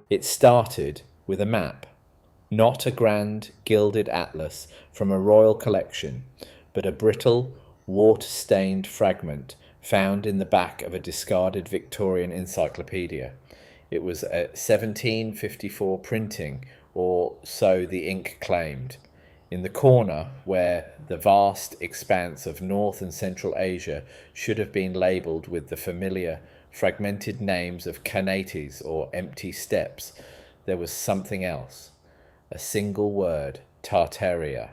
It started with a map, not a grand gilded atlas from a royal collection, but a brittle, water-stained fragment found in the back of a discarded Victorian encyclopedia. It was a 1754 printing, or so the ink claimed. In the corner where the vast expanse of North and Central Asia should have been labelled with the familiar fragmented names of Kanates or empty steppes, there was something else. A single word, Tartaria.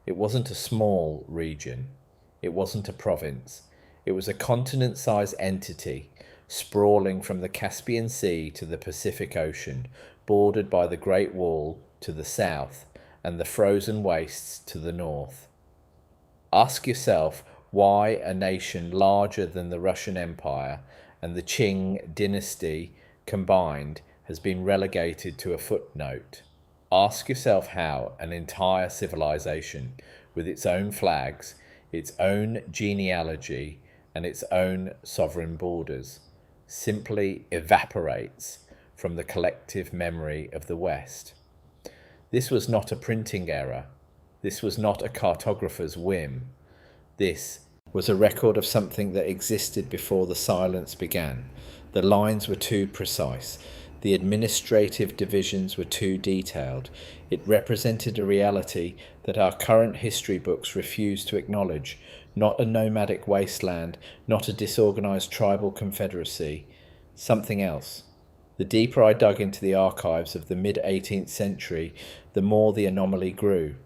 It wasn't a small region. It wasn't a province. It was a continent-sized entity, sprawling from the Caspian Sea to the Pacific Ocean, bordered by the Great Wall to the south and the frozen wastes to the north. Ask yourself why a nation larger than the Russian Empire and the Qing dynasty combined has been relegated to a footnote. Ask yourself how an entire civilization, with its own flags, its own genealogy, and its own sovereign borders, simply evaporates from the collective memory of the West. This was not a printing error. This was not a cartographer's whim. This was a record of something that existed before the silence began. The lines were too precise. The administrative divisions were too detailed. It represented a reality that our current history books refuse to acknowledge, not a nomadic wasteland, not a disorganized tribal confederacy, something else. The deeper I dug into the archives of the mid-18th century, the more the anomaly grew.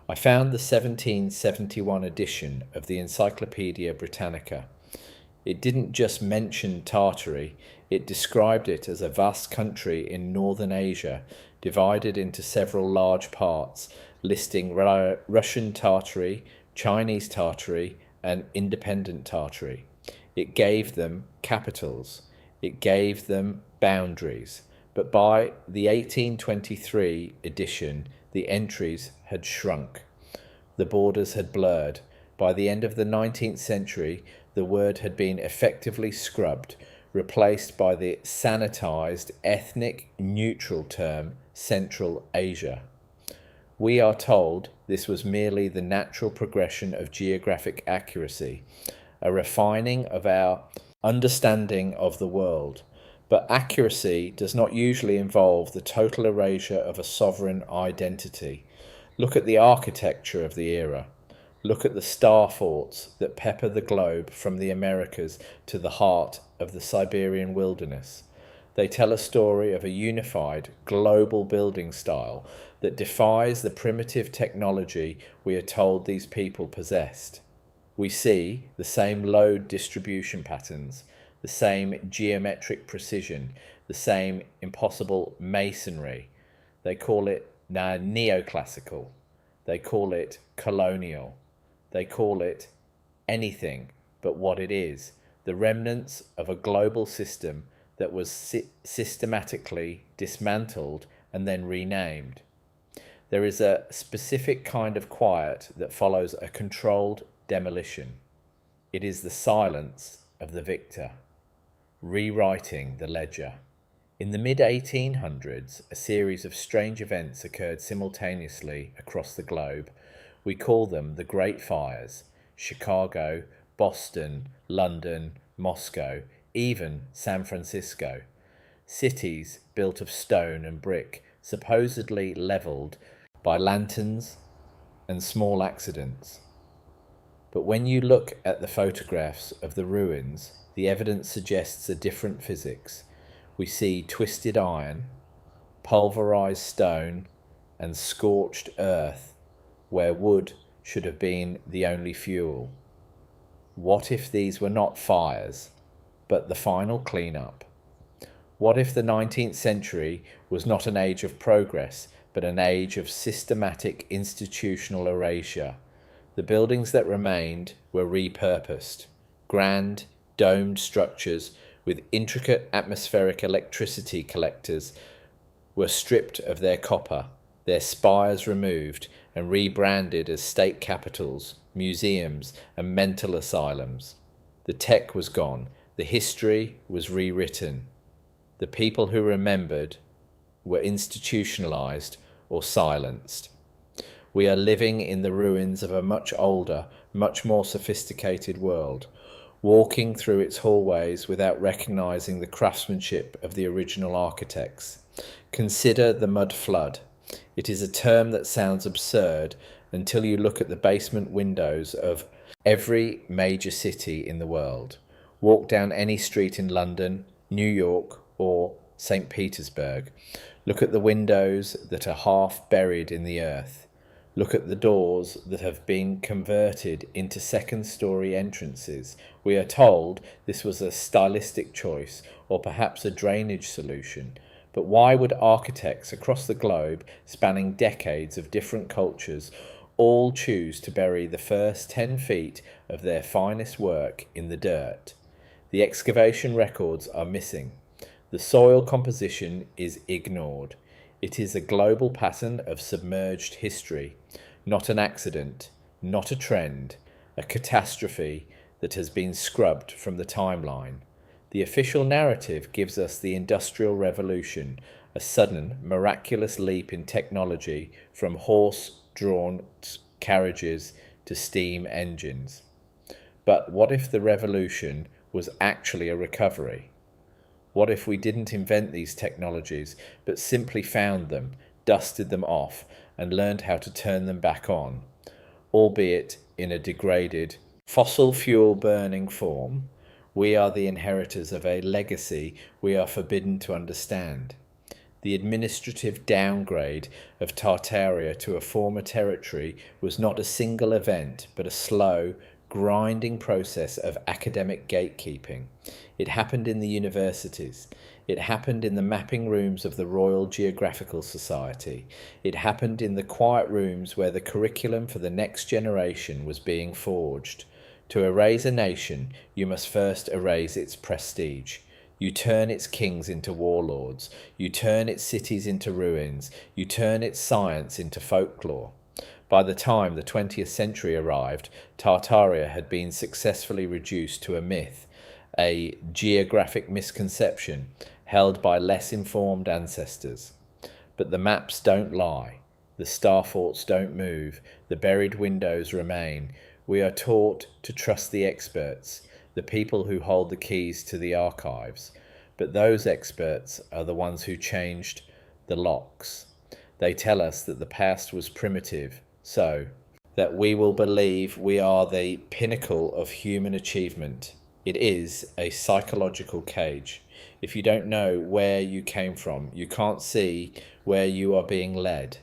I found the 1771 edition of the Encyclopaedia Britannica. It didn't just mention Tartary, it described it as a vast country in northern Asia, divided into several large parts, listing Russian Tartary, Chinese Tartary, and independent Tartary. It gave them capitals. It gave them boundaries. But by the 1823 edition, the entries had shrunk. The borders had blurred. By the end of the 19th century, the word had been effectively scrubbed, replaced by the sanitized, ethnic, neutral term Central Asia. We are told this was merely the natural progression of geographic accuracy, a refining of our understanding of the world. But accuracy does not usually involve the total erasure of a sovereign identity. Look at the architecture of the era. Look at the star forts that pepper the globe from the Americas to the heart of the Siberian wilderness. They tell a story of a unified, global building style that defies the primitive technology we are told these people possessed. We see the same load distribution patterns, the same geometric precision, the same impossible masonry. They call it now neoclassical. They call it colonial. They call it anything but what it is, the remnants of a global system that was systematically dismantled and then renamed. There is a specific kind of quiet that follows a controlled demolition. It is the silence of the victor, rewriting the ledger. In the mid-1800s, a series of strange events occurred simultaneously across the globe. We call them the Great Fires: Chicago, Boston, London, Moscow, even San Francisco. Cities built of stone and brick, supposedly levelled by lanterns and small accidents. But when you look at the photographs of the ruins, the evidence suggests a different physics. We see twisted iron, pulverized stone, and scorched earth where wood should have been the only fuel. What if these were not fires, but the final cleanup? What if the 19th century was not an age of progress, but an age of systematic institutional erasure? The buildings that remained were repurposed. Grand, domed structures with intricate atmospheric electricity collectors were stripped of their copper, their spires removed, and rebranded as state capitals, museums, and mental asylums. The tech was gone. The history was rewritten. The people who remembered were institutionalized or silenced. We are living in the ruins of a much older, much more sophisticated world, walking through its hallways without recognizing the craftsmanship of the original architects. Consider the mud flood. It is a term that sounds absurd until you look at the basement windows of every major city in the world. Walk down any street in London, New York, or St. Petersburg. Look at the windows that are half buried in the earth. Look at the doors that have been converted into second-story entrances. We are told this was a stylistic choice or perhaps a drainage solution. But why would architects across the globe, spanning decades of different cultures, all choose to bury the first 10 feet of their finest work in the dirt? The excavation records are missing. The soil composition is ignored. It is a global pattern of submerged history, not an accident, not a trend, a catastrophe that has been scrubbed from the timeline. The official narrative gives us the Industrial Revolution, a sudden, miraculous leap in technology from horse-drawn carriages to steam engines. But what if the revolution was actually a recovery? What if we didn't invent these technologies, but simply found them, dusted them off, and learned how to turn them back on, albeit in a degraded, fossil fuel burning form? We are the inheritors of a legacy we are forbidden to understand. The administrative downgrade of Tartaria to a former territory was not a single event, but a slow, grinding process of academic gatekeeping. It happened in the universities. It happened in the mapping rooms of the Royal Geographical Society. It happened in the quiet rooms where the curriculum for the next generation was being forged. To erase a nation, you must first erase its prestige. You turn its kings into warlords. You turn its cities into ruins. You turn its science into folklore. By the time the 20th century arrived, Tartaria had been successfully reduced to a myth, a geographic misconception held by less informed ancestors. But the maps don't lie. The star forts don't move. The buried windows remain. We are taught to trust the experts, the people who hold the keys to the archives. But those experts are the ones who changed the locks. They tell us that the past was primitive, so that we will believe we are the pinnacle of human achievement. It is a psychological cage. If you don't know where you came from, you can't see where you are being led.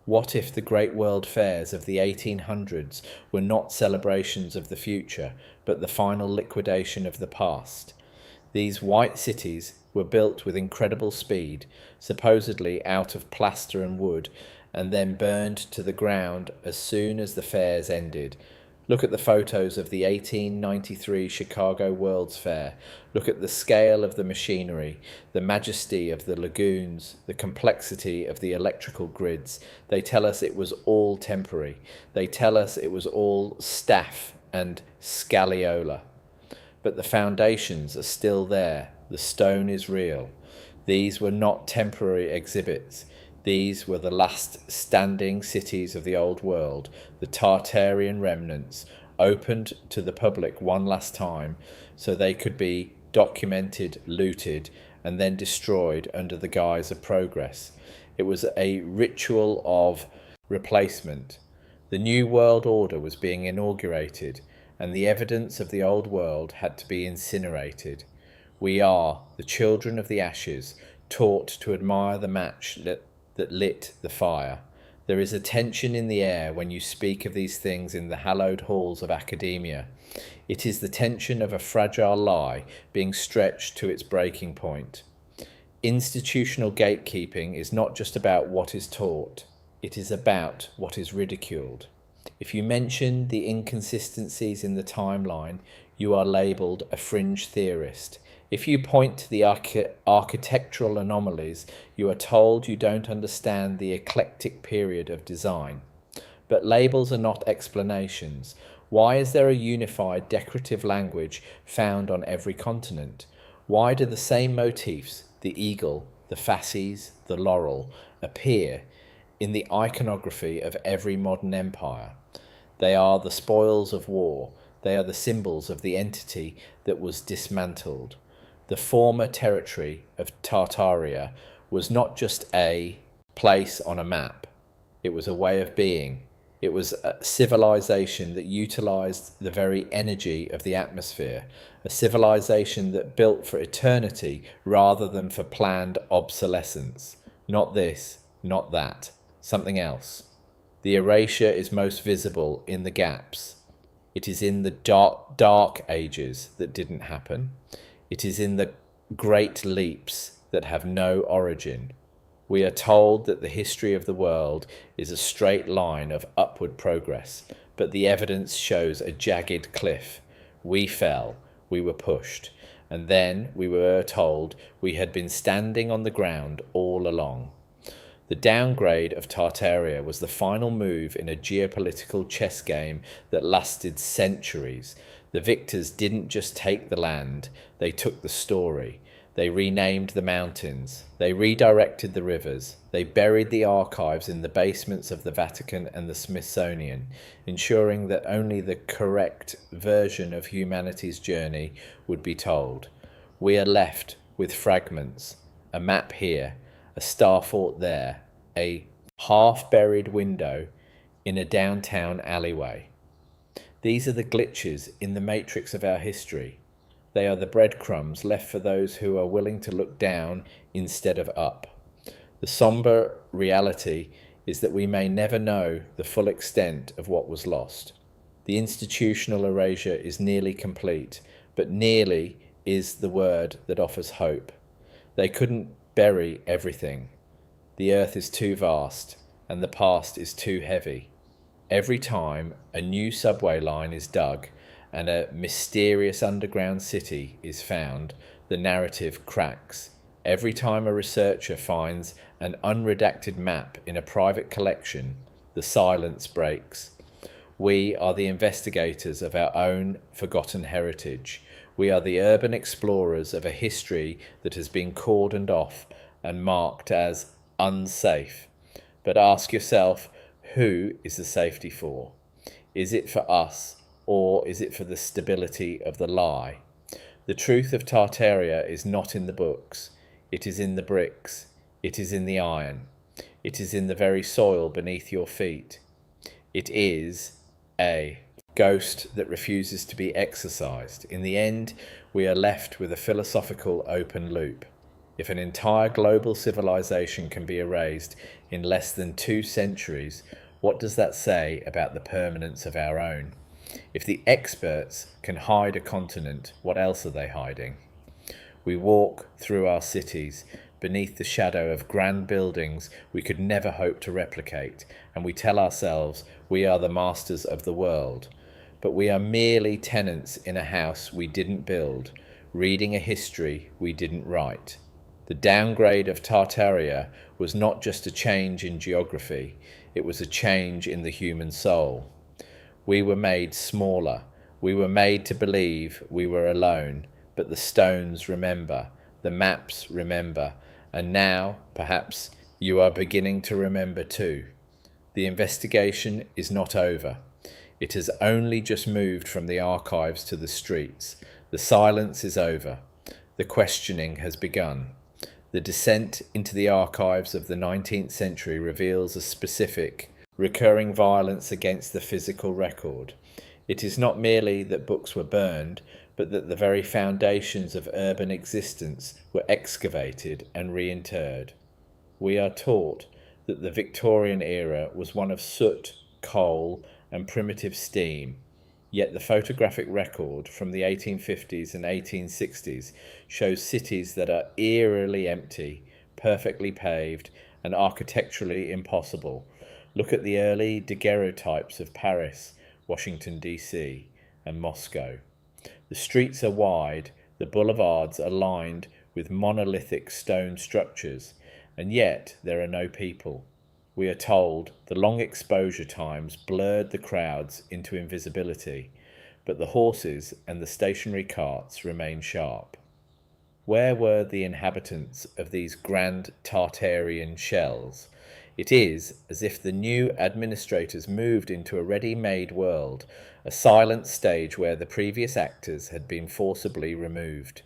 What if the great world fairs of the 1800s were not celebrations of the future, but the final liquidation of the past? These white cities were built with incredible speed, supposedly out of plaster and wood, and then burned to the ground as soon as the fairs ended. Look at the photos of the 1893 Chicago World's Fair. Look at the scale of the machinery, the majesty of the lagoons, the complexity of the electrical grids. They tell us it was all temporary. They tell us it was all staff and scagliola. But the foundations are still there. The stone is real. These were not temporary exhibits. These were the last standing cities of the old world, the Tartarian remnants, opened to the public one last time so they could be documented, looted, and then destroyed under the guise of progress. It was a ritual of replacement. The new world order was being inaugurated, and the evidence of the old world had to be incinerated. We are, the children of the ashes, taught to admire the match that lit the fire. There is a tension in the air when you speak of these things in the hallowed halls of academia. It is the tension of a fragile lie being stretched to its breaking point. Institutional gatekeeping is not just about what is taught. It is about what is ridiculed. If you mention the inconsistencies in the timeline, you are labelled a fringe theorist. If you point to the architectural anomalies, you are told you don't understand the eclectic period of design. But labels are not explanations. Why is there a unified decorative language found on every continent? Why do the same motifs, the eagle, the fasces, the laurel, appear in the iconography of every modern empire. They are the spoils of war. They are the symbols of the entity that was dismantled. The former territory of Tartaria was not just a place on a map. It was a way of being. It was a civilization that utilized the very energy of the atmosphere, a civilization that built for eternity rather than for planned obsolescence. Not this, not that, something else. The erasure is most visible in the gaps. It is in the dark ages that didn't happen. It is in the great leaps that have no origin. We are told that the history of the world is a straight line of upward progress, but the evidence shows a jagged cliff. We fell, we were pushed, and then we were told we had been standing on the ground all along. The downgrade of Tartaria was the final move in a geopolitical chess game that lasted centuries. The victors didn't just take the land, they took the story. They renamed the mountains. They redirected the rivers. They buried the archives in the basements of the Vatican and the Smithsonian, ensuring that only the correct version of humanity's journey would be told. We are left with fragments, a map here, a star fort there, a half-buried window in a downtown alleyway. These are the glitches in the matrix of our history. They are the breadcrumbs left for those who are willing to look down instead of up. The somber reality is that we may never know the full extent of what was lost. The institutional erasure is nearly complete, but nearly is the word that offers hope. They couldn't bury everything. The earth is too vast, and the past is too heavy. Every time a new subway line is dug, and a mysterious underground city is found, the narrative cracks. Every time a researcher finds an unredacted map in a private collection, the silence breaks. We are the investigators of our own forgotten heritage. We are the urban explorers of a history that has been cordoned off and marked as unsafe. But ask yourself, who is the safety for? Is it for us? Or is it for the stability of the lie? The truth of Tartaria is not in the books. It is in the bricks. It is in the iron. It is in the very soil beneath your feet. It is a ghost that refuses to be exorcised. In the end, we are left with a philosophical open loop. If an entire global civilization can be erased in less than 2 centuries, what does that say about the permanence of our own? If the experts can hide a continent, what else are they hiding? We walk through our cities beneath the shadow of grand buildings we could never hope to replicate, and we tell ourselves we are the masters of the world. But we are merely tenants in a house we didn't build, reading a history we didn't write. The downgrade of Tartaria was not just a change in geography, it was a change in the human soul. We were made smaller. We were made to believe we were alone, but the stones remember, the maps remember, and now, perhaps, you are beginning to remember too. The investigation is not over. It has only just moved from the archives to the streets. The silence is over. The questioning has begun. The descent into the archives of the 19th century reveals a specific, recurring violence against the physical record. It is not merely that books were burned, but that the very foundations of urban existence were excavated and reinterred. We are taught that the Victorian era was one of soot, coal, and primitive steam, yet the photographic record from the 1850s and 1860s shows cities that are eerily empty, perfectly paved, and architecturally impossible. Look at the early daguerreotypes of Paris, Washington, D.C., and Moscow. The streets are wide, the boulevards are lined with monolithic stone structures, and yet there are no people. We are told the long exposure times blurred the crowds into invisibility, but the horses and the stationary carts remain sharp. Where were the inhabitants of these grand Tartarian shells? It is as if the new administrators moved into a ready-made world, a silent stage where the previous actors had been forcibly removed.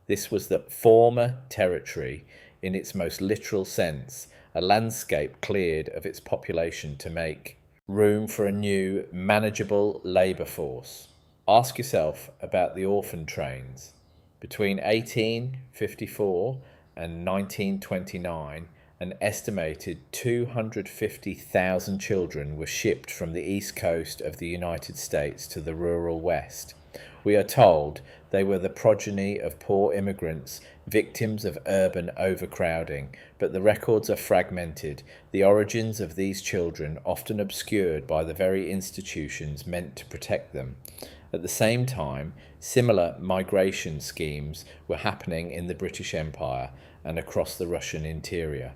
This was the former territory in its most literal sense, a landscape cleared of its population to make room for a new, manageable labour force. Ask yourself about the orphan trains. Between 1854 and 1929, an estimated 250,000 children were shipped from the east coast of the United States to the rural West. We are told they were the progeny of poor immigrants, victims of urban overcrowding, but the records are fragmented, the origins of these children often obscured by the very institutions meant to protect them. At the same time, similar migration schemes were happening in the British Empire and across the Russian interior.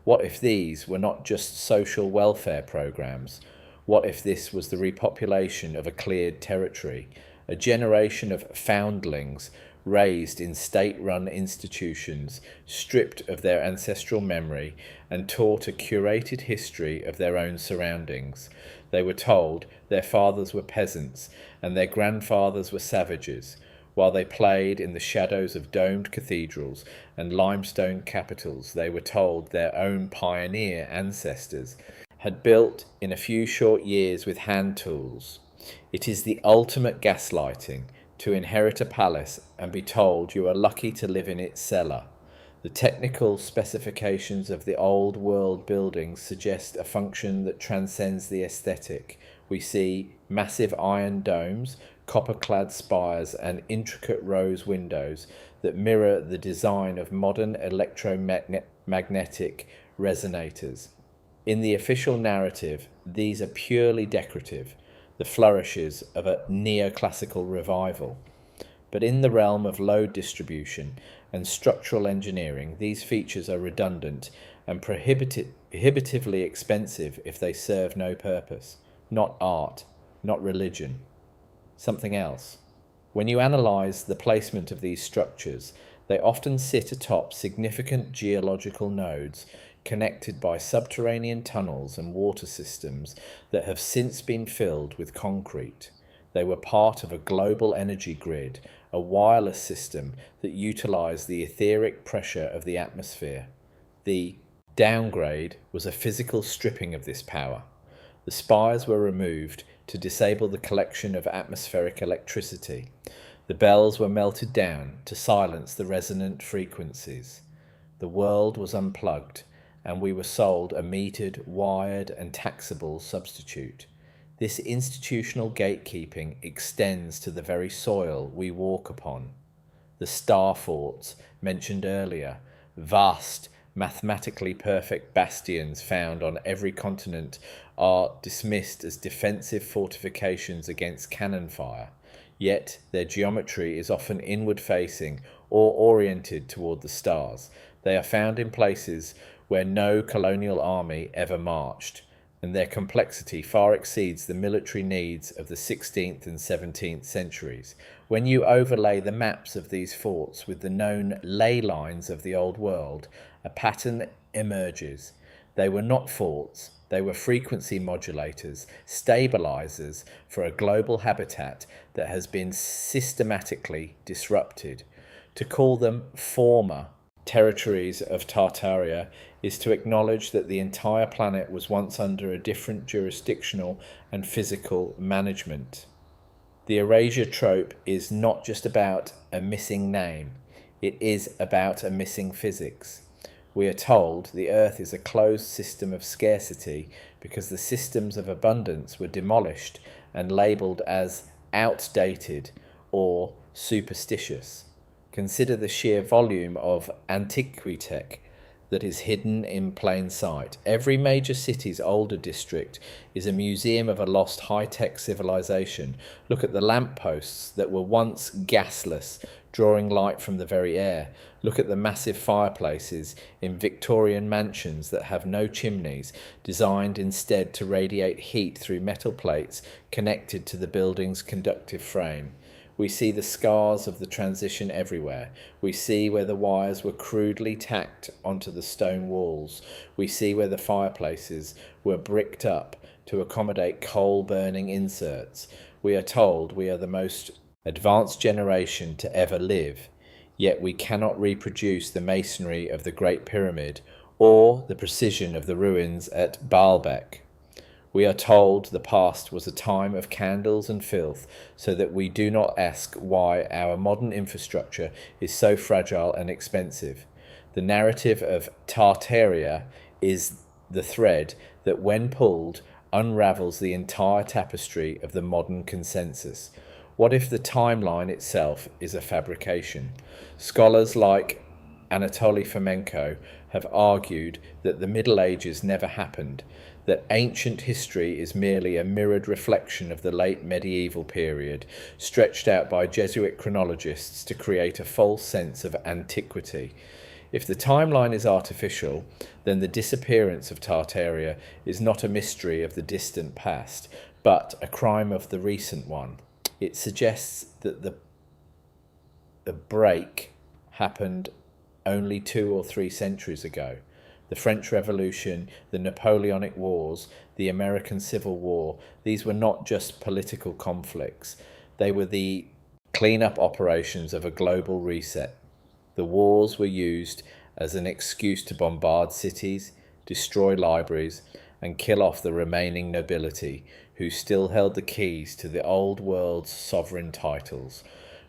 What if these were not just social welfare programs? What if this was the repopulation of a cleared territory, a generation of foundlings raised in state-run institutions, stripped of their ancestral memory and taught a curated history of their own surroundings? They were told their fathers were peasants and their grandfathers were savages, while they played in the shadows of domed cathedrals and limestone capitals. They were told their own pioneer ancestors had built in a few short years with hand tools. It is the ultimate gaslighting to inherit a palace and be told you are lucky to live in its cellar. The technical specifications of the old world buildings suggest a function that transcends the aesthetic. We see massive iron domes, copper-clad spires and intricate rose windows that mirror the design of modern electromagnetic resonators. In the official narrative, these are purely decorative, the flourishes of a neoclassical revival. But in the realm of load distribution and structural engineering, these features are redundant and prohibitively expensive if they serve no purpose. Not art, not religion. Something else. When you analyse the placement of these structures, they often sit atop significant geological nodes connected by subterranean tunnels and water systems that have since been filled with concrete. They were part of a global energy grid, a wireless system that utilised the etheric pressure of the atmosphere. The downgrade was a physical stripping of this power. The spires were removed to disable the collection of atmospheric electricity. The bells were melted down to silence the resonant frequencies. The world was unplugged, and we were sold a metered, wired, and taxable substitute. This institutional gatekeeping extends to the very soil we walk upon. The star forts mentioned earlier, vast, mathematically perfect bastions found on every continent, are dismissed as defensive fortifications against cannon fire, yet their geometry is often inward-facing or oriented toward the stars. They are found in places where no colonial army ever marched, and their complexity far exceeds the military needs of the 16th and 17th centuries. When you overlay the maps of these forts with the known ley lines of the old world, a pattern emerges. They were not forts, they were frequency modulators, stabilizers for a global habitat that has been systematically disrupted. To call them former territories of Tartaria is to acknowledge that the entire planet was once under a different jurisdictional and physical management. The erasure trope is not just about a missing name, it is about a missing physics. We are told the Earth is a closed system of scarcity because the systems of abundance were demolished and labelled as outdated or superstitious. Consider the sheer volume of antiquitech that is hidden in plain sight. Every major city's older district is a museum of a lost high-tech civilization. Look at the lampposts that were once gasless, drawing light from the very air. Look at the massive fireplaces in Victorian mansions that have no chimneys, designed instead to radiate heat through metal plates connected to the building's conductive frame. We see the scars of the transition everywhere. We see where the wires were crudely tacked onto the stone walls. We see where the fireplaces were bricked up to accommodate coal-burning inserts. We are told we are the most advanced generation to ever live, yet we cannot reproduce the masonry of the Great Pyramid or the precision of the ruins at Baalbek. We are told the past was a time of candles and filth, so that we do not ask why our modern infrastructure is so fragile and expensive. The narrative of Tartaria is the thread that, when pulled, unravels the entire tapestry of the modern consensus. What if the timeline itself is a fabrication? Scholars like Anatoly Fomenko have argued that the Middle Ages never happened, that ancient history is merely a mirrored reflection of the late medieval period, stretched out by Jesuit chronologists to create a false sense of antiquity. If the timeline is artificial, then the disappearance of Tartaria is not a mystery of the distant past, but a crime of the recent one. It suggests that the break happened only 2 or 3 centuries ago. The French Revolution, the Napoleonic Wars, the American Civil War, these were not just political conflicts. They were the clean-up operations of a global reset. The wars were used as an excuse to bombard cities, destroy libraries, and kill off the remaining nobility, who still held the keys to the old world's sovereign titles.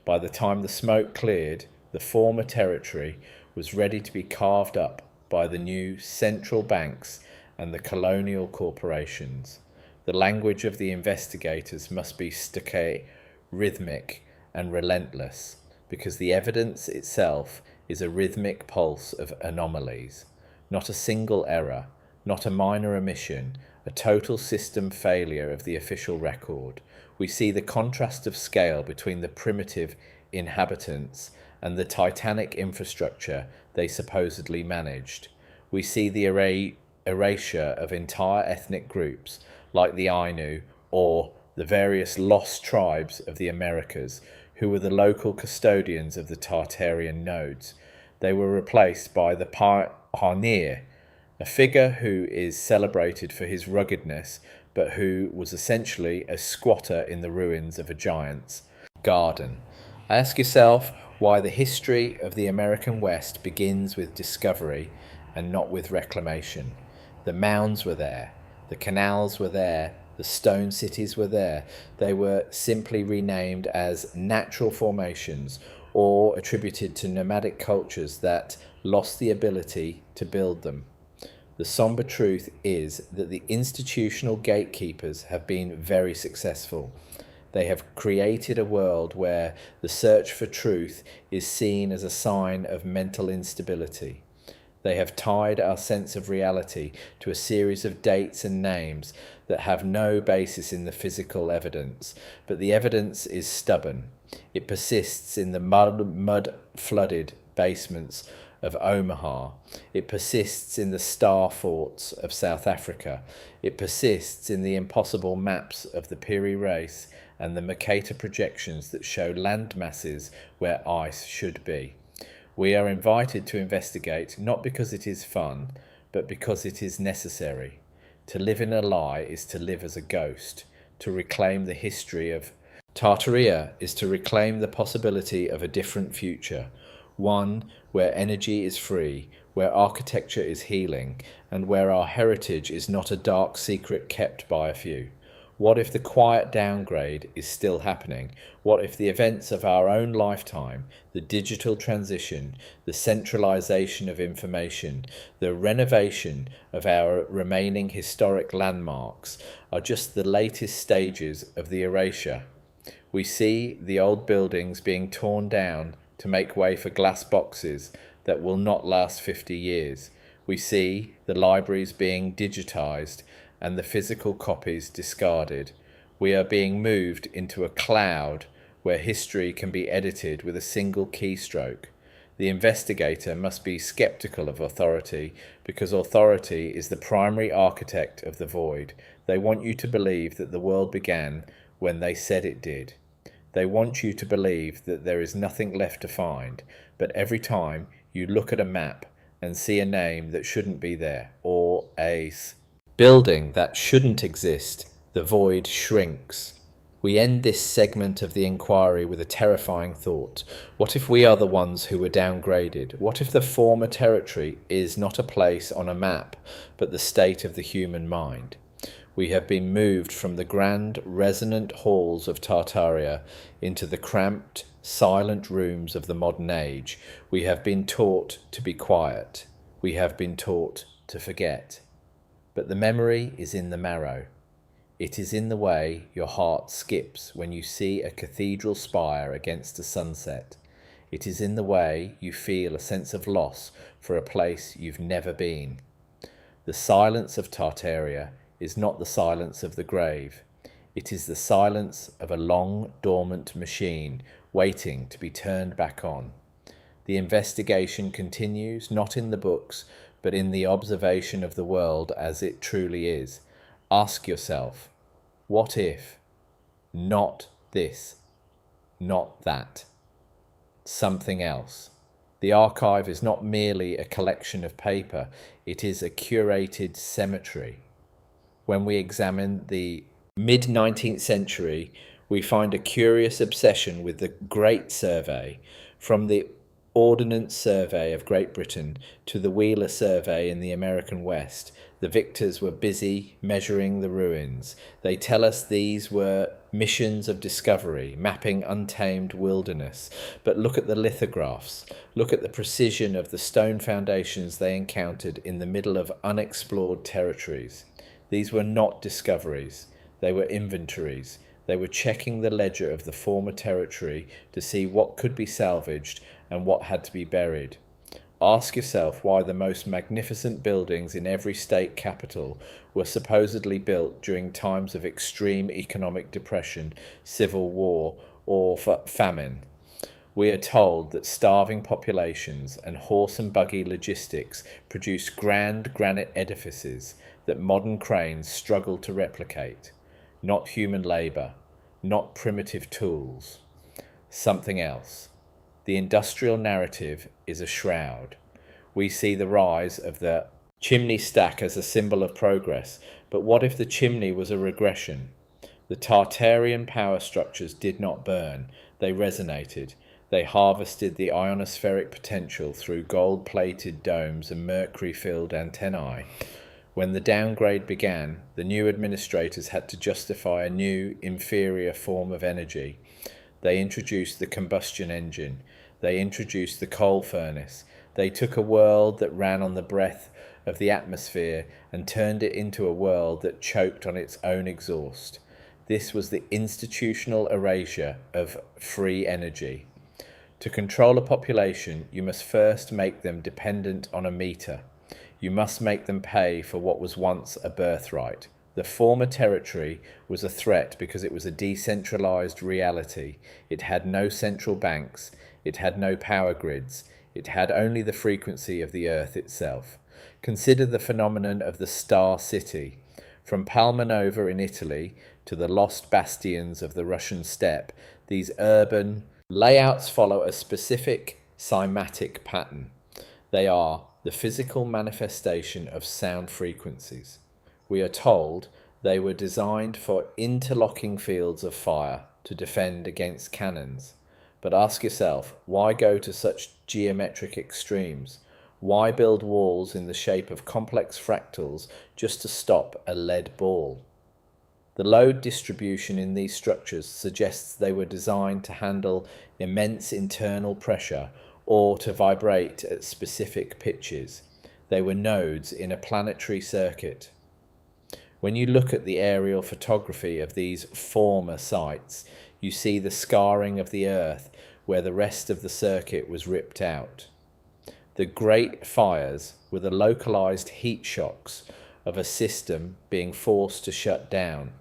By the time the smoke cleared, the former territory was ready to be carved up by the new central banks and the colonial corporations. The language of the investigators must be staccato, rhythmic, and relentless, because the evidence itself is a rhythmic pulse of anomalies. Not a single error, not a minor omission, a total system failure of the official record. We see the contrast of scale between the primitive inhabitants and the titanic infrastructure they supposedly managed. We see the erasure of entire ethnic groups, like the Ainu or the various lost tribes of the Americas, who were the local custodians of the Tartarian nodes. They were replaced by the pioneer, a figure who is celebrated for his ruggedness, but who was essentially a squatter in the ruins of a giant's garden. Ask yourself why the history of the American West begins with discovery and not with reclamation. The mounds were there, the canals were there, the stone cities were there. They were simply renamed as natural formations or attributed to nomadic cultures that lost the ability to build them. The somber truth is that the institutional gatekeepers have been very successful. They have created a world where the search for truth is seen as a sign of mental instability. They have tied our sense of reality to a series of dates and names that have no basis in the physical evidence, but the evidence is stubborn. It persists in the mud-flooded basements of Omaha. It persists in the star forts of South Africa. It persists in the impossible maps of the Piri Race and the Mercator projections that show land masses where ice should be. We are invited to investigate not because it is fun, but because it is necessary. To live in a lie is to live as a ghost. To reclaim the history of Tartaria is to reclaim the possibility of a different future, one where energy is free, where architecture is healing, and where our heritage is not a dark secret kept by a few. What if the quiet downgrade is still happening? What if the events of our own lifetime, the digital transition, the centralization of information, the renovation of our remaining historic landmarks are just the latest stages of the erasure? We see the old buildings being torn down to make way for glass boxes that will not last 50 years. We see the libraries being digitized and the physical copies discarded. We are being moved into a cloud where history can be edited with a single keystroke. The investigator must be skeptical of authority because authority is the primary architect of the void. They want you to believe that the world began when they said it did. They want you to believe that there is nothing left to find, but every time you look at a map and see a name that shouldn't be there, or a building that shouldn't exist, the void shrinks. We end this segment of the inquiry with a terrifying thought. What if we are the ones who were downgraded? What if the former territory is not a place on a map, but the state of the human mind? We have been moved from the grand, resonant halls of Tartaria into the cramped, silent rooms of the modern age. We have been taught to be quiet. We have been taught to forget. But the memory is in the marrow. It is in the way your heart skips when you see a cathedral spire against a sunset. It is in the way you feel a sense of loss for a place you've never been. The silence of Tartaria is not the silence of the grave. It is the silence of a long dormant machine waiting to be turned back on. The investigation continues not in the books, but in the observation of the world as it truly is. Ask yourself, what if not this, not that, something else? The archive is not merely a collection of paper, it is a curated cemetery. When we examine the mid-19th century, we find a curious obsession with the Great Survey, from the Ordnance Survey of Great Britain to the Wheeler Survey in the American West. The victors were busy measuring the ruins. They tell us these were missions of discovery, mapping untamed wilderness. But look at the lithographs. Look at the precision of the stone foundations they encountered in the middle of unexplored territories. These were not discoveries. They were inventories. They were checking the ledger of the former territory to see what could be salvaged and what had to be buried. Ask yourself why the most magnificent buildings in every state capital were supposedly built during times of extreme economic depression, civil war, or famine. We are told that starving populations and horse and buggy logistics produce grand granite edifices that modern cranes struggle to replicate. Not human labour, not primitive tools. Something else. The industrial narrative is a shroud. We see the rise of the chimney stack as a symbol of progress, but what if the chimney was a regression? The Tartarian power structures did not burn, they resonated. They harvested the ionospheric potential through gold-plated domes and mercury-filled antennae. When the downgrade began, the new administrators had to justify a new, inferior form of energy. They introduced the combustion engine. They introduced the coal furnace. They took a world that ran on the breath of the atmosphere and turned it into a world that choked on its own exhaust. This was the institutional erasure of free energy. To control a population, you must first make them dependent on a meter. You must make them pay for what was once a birthright. The former territory was a threat because it was a decentralized reality. It had no central banks. It had no power grids. It had only the frequency of the earth itself. Consider the phenomenon of the Star City. From Palmanova in Italy to the lost bastions of the Russian steppe, these urban layouts follow a specific cymatic pattern. They are the physical manifestation of sound frequencies. We are told they were designed for interlocking fields of fire to defend against cannons. But ask yourself, why go to such geometric extremes? Why build walls in the shape of complex fractals just to stop a lead ball? The load distribution in these structures suggests they were designed to handle immense internal pressure or to vibrate at specific pitches. They were nodes in a planetary circuit. When you look at the aerial photography of these former sites, you see the scarring of the earth where the rest of the circuit was ripped out. The great fires were the localized heat shocks of a system being forced to shut down.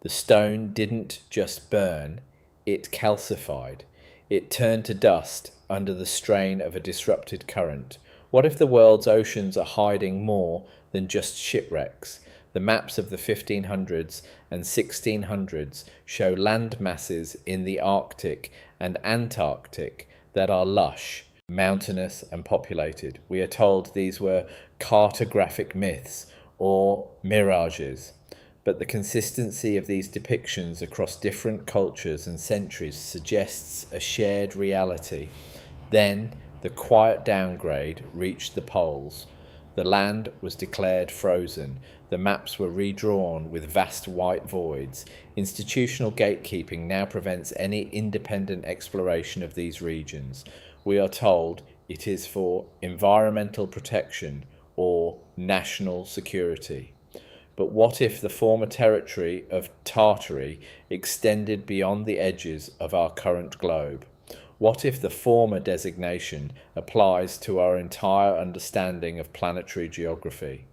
The stone didn't just burn, it calcified. It turned to dust under the strain of a disrupted current. What if the world's oceans are hiding more than just shipwrecks? The maps of the 1500s and 1600s show land masses in the Arctic and Antarctic that are lush, mountainous and populated. We are told these were cartographic myths or mirages, but the consistency of these depictions across different cultures and centuries suggests a shared reality. Then the quiet downgrade reached the poles. The land was declared frozen. The maps were redrawn with vast white voids. Institutional gatekeeping now prevents any independent exploration of these regions. We are told it is for environmental protection or national security. But what if the former territory of Tartary extended beyond the edges of our current globe? What if the former designation applies to our entire understanding of planetary geography?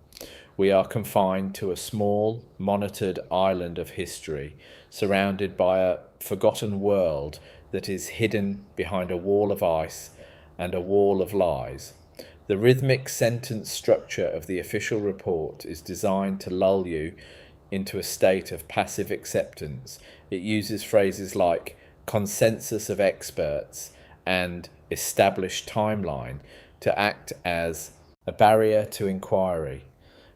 We are confined to a small, monitored island of history, surrounded by a forgotten world that is hidden behind a wall of ice and a wall of lies. The rhythmic sentence structure of the official report is designed to lull you into a state of passive acceptance. It uses phrases like consensus of experts and established timeline to act as a barrier to inquiry.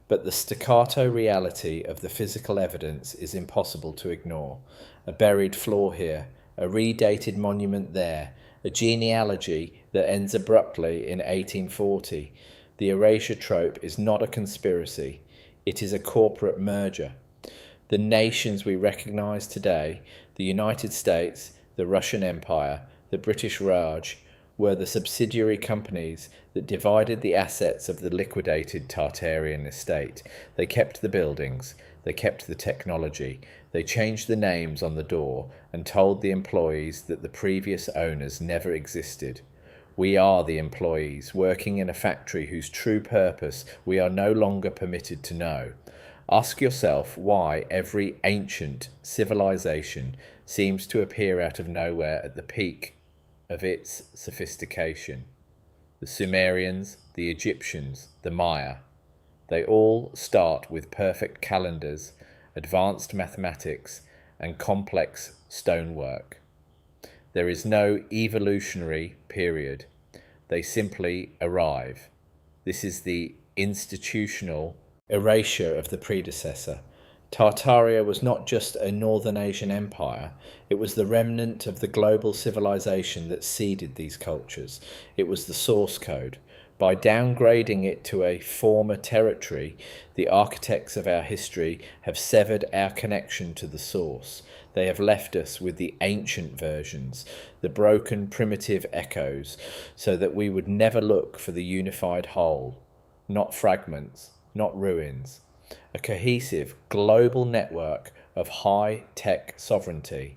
But the staccato reality of the physical evidence is impossible to ignore. A buried floor here, a redated monument there, a genealogy that ends abruptly in 1840. The erasure trope is not a conspiracy, it is a corporate merger. The nations we recognize today, the United States, the Russian Empire, the British Raj, were the subsidiary companies that divided the assets of the liquidated Tartarian estate. They kept the buildings, they kept the technology, they changed the names on the door and told the employees that the previous owners never existed. We are the employees working in a factory whose true purpose we are no longer permitted to know. Ask yourself why every ancient civilization seems to appear out of nowhere at the peak of its sophistication. The Sumerians, the Egyptians, the Maya, they all start with perfect calendars, advanced mathematics, and complex stonework. There is no evolutionary period. They simply arrive. This is the institutional erasure of the predecessor. Tartaria was not just a Northern Asian empire, it was the remnant of the global civilization that seeded these cultures. It was the source code. By downgrading it to a former territory, the architects of our history have severed our connection to the source. They have left us with the ancient versions, the broken primitive echoes, so that we would never look for the unified whole, not fragments, not ruins. A cohesive global network of high-tech sovereignty.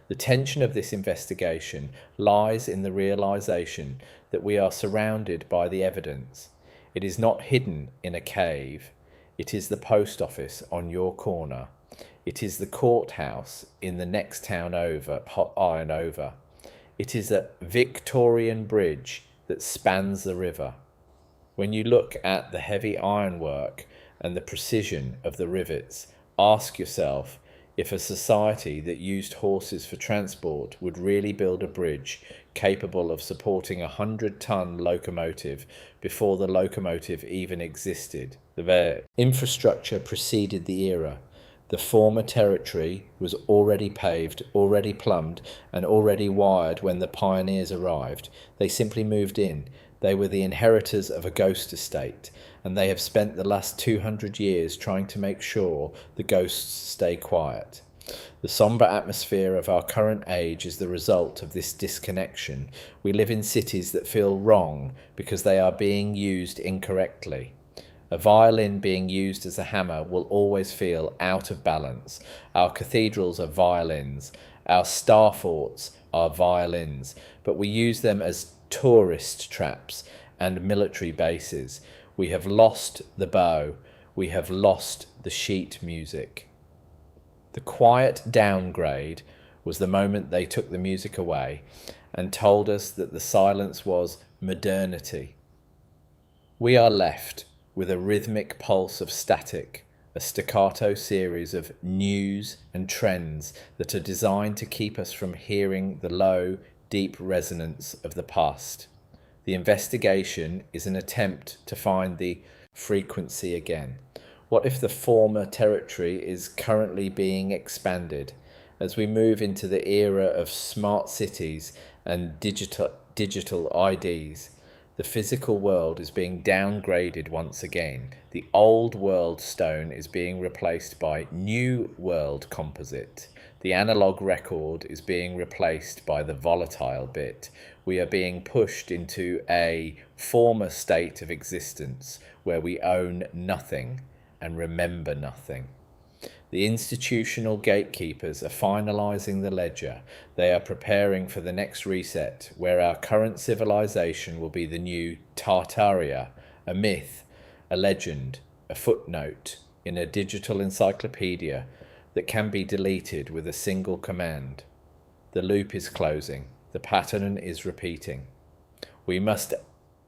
The tension of this investigation lies in the realization that we are surrounded by the evidence. It is not hidden in a cave. It is the post office on your corner. It is the courthouse in the next town over, iron over. It is a Victorian bridge that spans the river. When you look at the heavy ironwork and the precision of the rivets, ask yourself if a society that used horses for transport would really build a bridge capable of supporting a 100-ton locomotive before the locomotive even existed. The infrastructure preceded the era. The former territory was already paved, already plumbed, and already wired when the pioneers arrived. They simply moved in. They were the inheritors of a ghost estate, and they have spent the last 200 years trying to make sure the ghosts stay quiet. The sombre atmosphere of our current age is the result of this disconnection. We live in cities that feel wrong because they are being used incorrectly. A violin being used as a hammer will always feel out of balance. Our cathedrals are violins. Our star forts are violins, but we use them as tourist traps and military bases. We have lost the bow. We have lost the sheet music. The quiet downgrade was the moment they took the music away and told us that the silence was modernity. We are left with a rhythmic pulse of static, a staccato series of news and trends that are designed to keep us from hearing the low, deep resonance of the past. The investigation is an attempt to find the frequency again. What if the former territory is currently being expanded? As we move into the era of smart cities and digital IDs, the physical world is being downgraded once again. The old world stone is being replaced by new world composite. The analog record is being replaced by the volatile bit. We are being pushed into a former state of existence where we own nothing and remember nothing. The institutional gatekeepers are finalizing the ledger. They are preparing for the next reset, where our current civilization will be the new Tartaria, a myth, a legend, a footnote in a digital encyclopedia that can be deleted with a single command. The loop is closing. The pattern is repeating. We must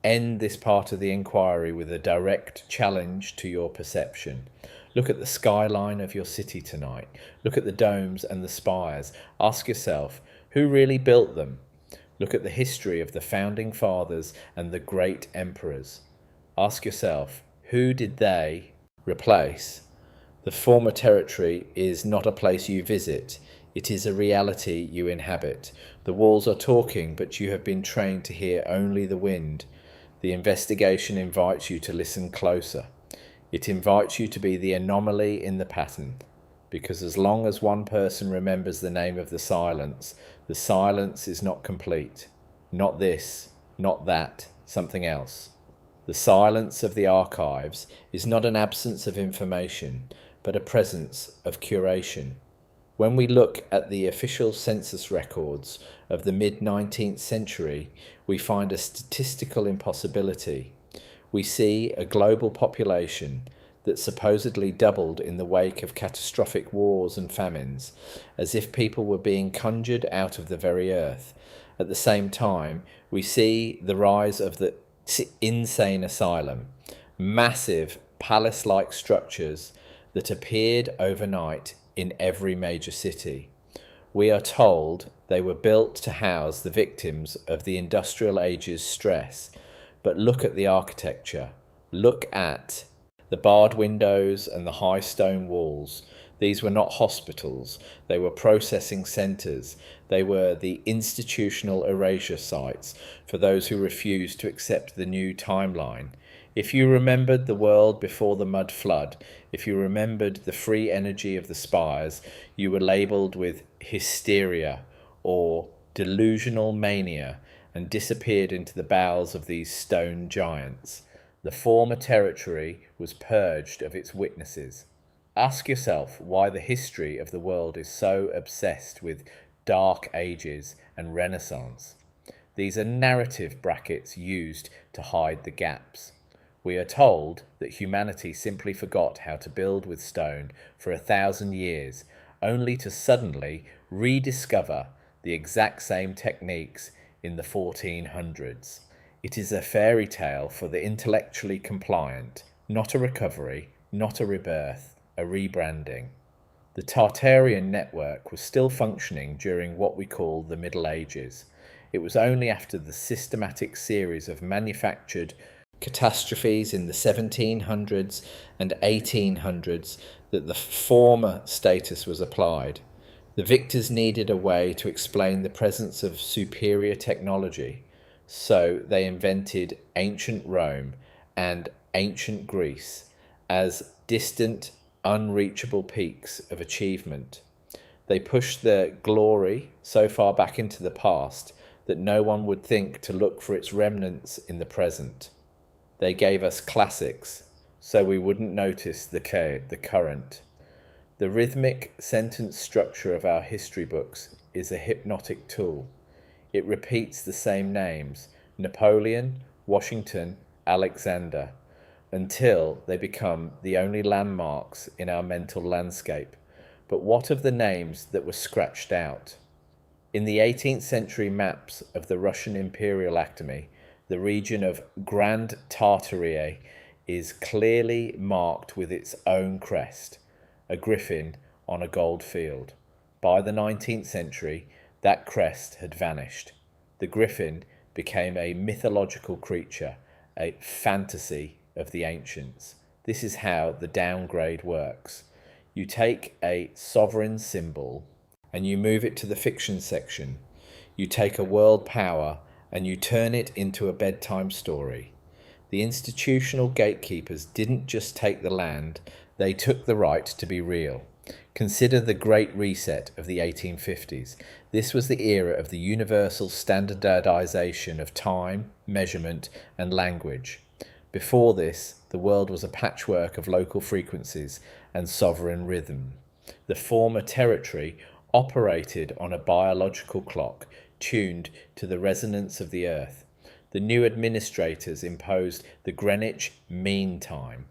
end this part of the inquiry with a direct challenge to your perception. Look at the skyline of your city tonight. Look at the domes and the spires. Ask yourself, who really built them? Look at the history of the founding fathers and the great emperors. Ask yourself, who did they replace? The former territory is not a place you visit. It is a reality you inhabit. The walls are talking, but you have been trained to hear only the wind. The investigation invites you to listen closer. It invites you to be the anomaly in the pattern, because as long as one person remembers the name of the silence is not complete. Not this, not that, something else. The silence of the archives is not an absence of information, but a presence of curation. When we look at the official census records of the mid-19th century, we find a statistical impossibility. We see a global population that supposedly doubled in the wake of catastrophic wars and famines, as if people were being conjured out of the very earth. At the same time, we see the rise of the insane asylum, massive palace-like structures that appeared overnight in every major city. We are told they were built to house the victims of the industrial age's stress. But look at the architecture. Look at the barred windows and the high stone walls. These were not hospitals. They were processing centres. They were the institutional erasure sites for those who refused to accept the new timeline. If you remembered the world before the mud flood, if you remembered the free energy of the spires, you were labelled with hysteria or delusional mania and disappeared into the bowels of these stone giants. The former territory was purged of its witnesses. Ask yourself why the history of the world is so obsessed with dark ages and renaissance. These are narrative brackets used to hide the gaps. We are told that humanity simply forgot how to build with stone for 1,000 years, only to suddenly rediscover the exact same techniques in the 1400s. It is a fairy tale for the intellectually compliant, not a recovery, not a rebirth, a rebranding. The Tartarian network was still functioning during what we call the Middle Ages. It was only after the systematic series of manufactured catastrophes in the 1700s and 1800s that the former status was applied. The victors needed a way to explain the presence of superior technology, so they invented ancient Rome and ancient Greece as distant, unreachable peaks of achievement. They pushed their glory so far back into the past that no one would think to look for its remnants in the present. They gave us classics, so we wouldn't notice the current. The rhythmic sentence structure of our history books is a hypnotic tool. It repeats the same names, Napoleon, Washington, Alexander, until they become the only landmarks in our mental landscape. But what of the names that were scratched out? In the 18th century maps of the Russian Imperial Academy, the region of Grand Tartaria is clearly marked with its own crest, a griffin on a gold field. By the 19th century, that crest had vanished. The griffin became a mythological creature, a fantasy of the ancients. This is how the downgrade works. You take a sovereign symbol and you move it to the fiction section. You take a world power and you turn it into a bedtime story. The institutional gatekeepers didn't just take the land, they took the right to be real. Consider the Great Reset of the 1850s. This was the era of the universal standardization of time, measurement, and language. Before this, the world was a patchwork of local frequencies and sovereign rhythm. The former territory operated on a biological clock tuned to the resonance of the earth. The new administrators imposed the Greenwich Mean Time.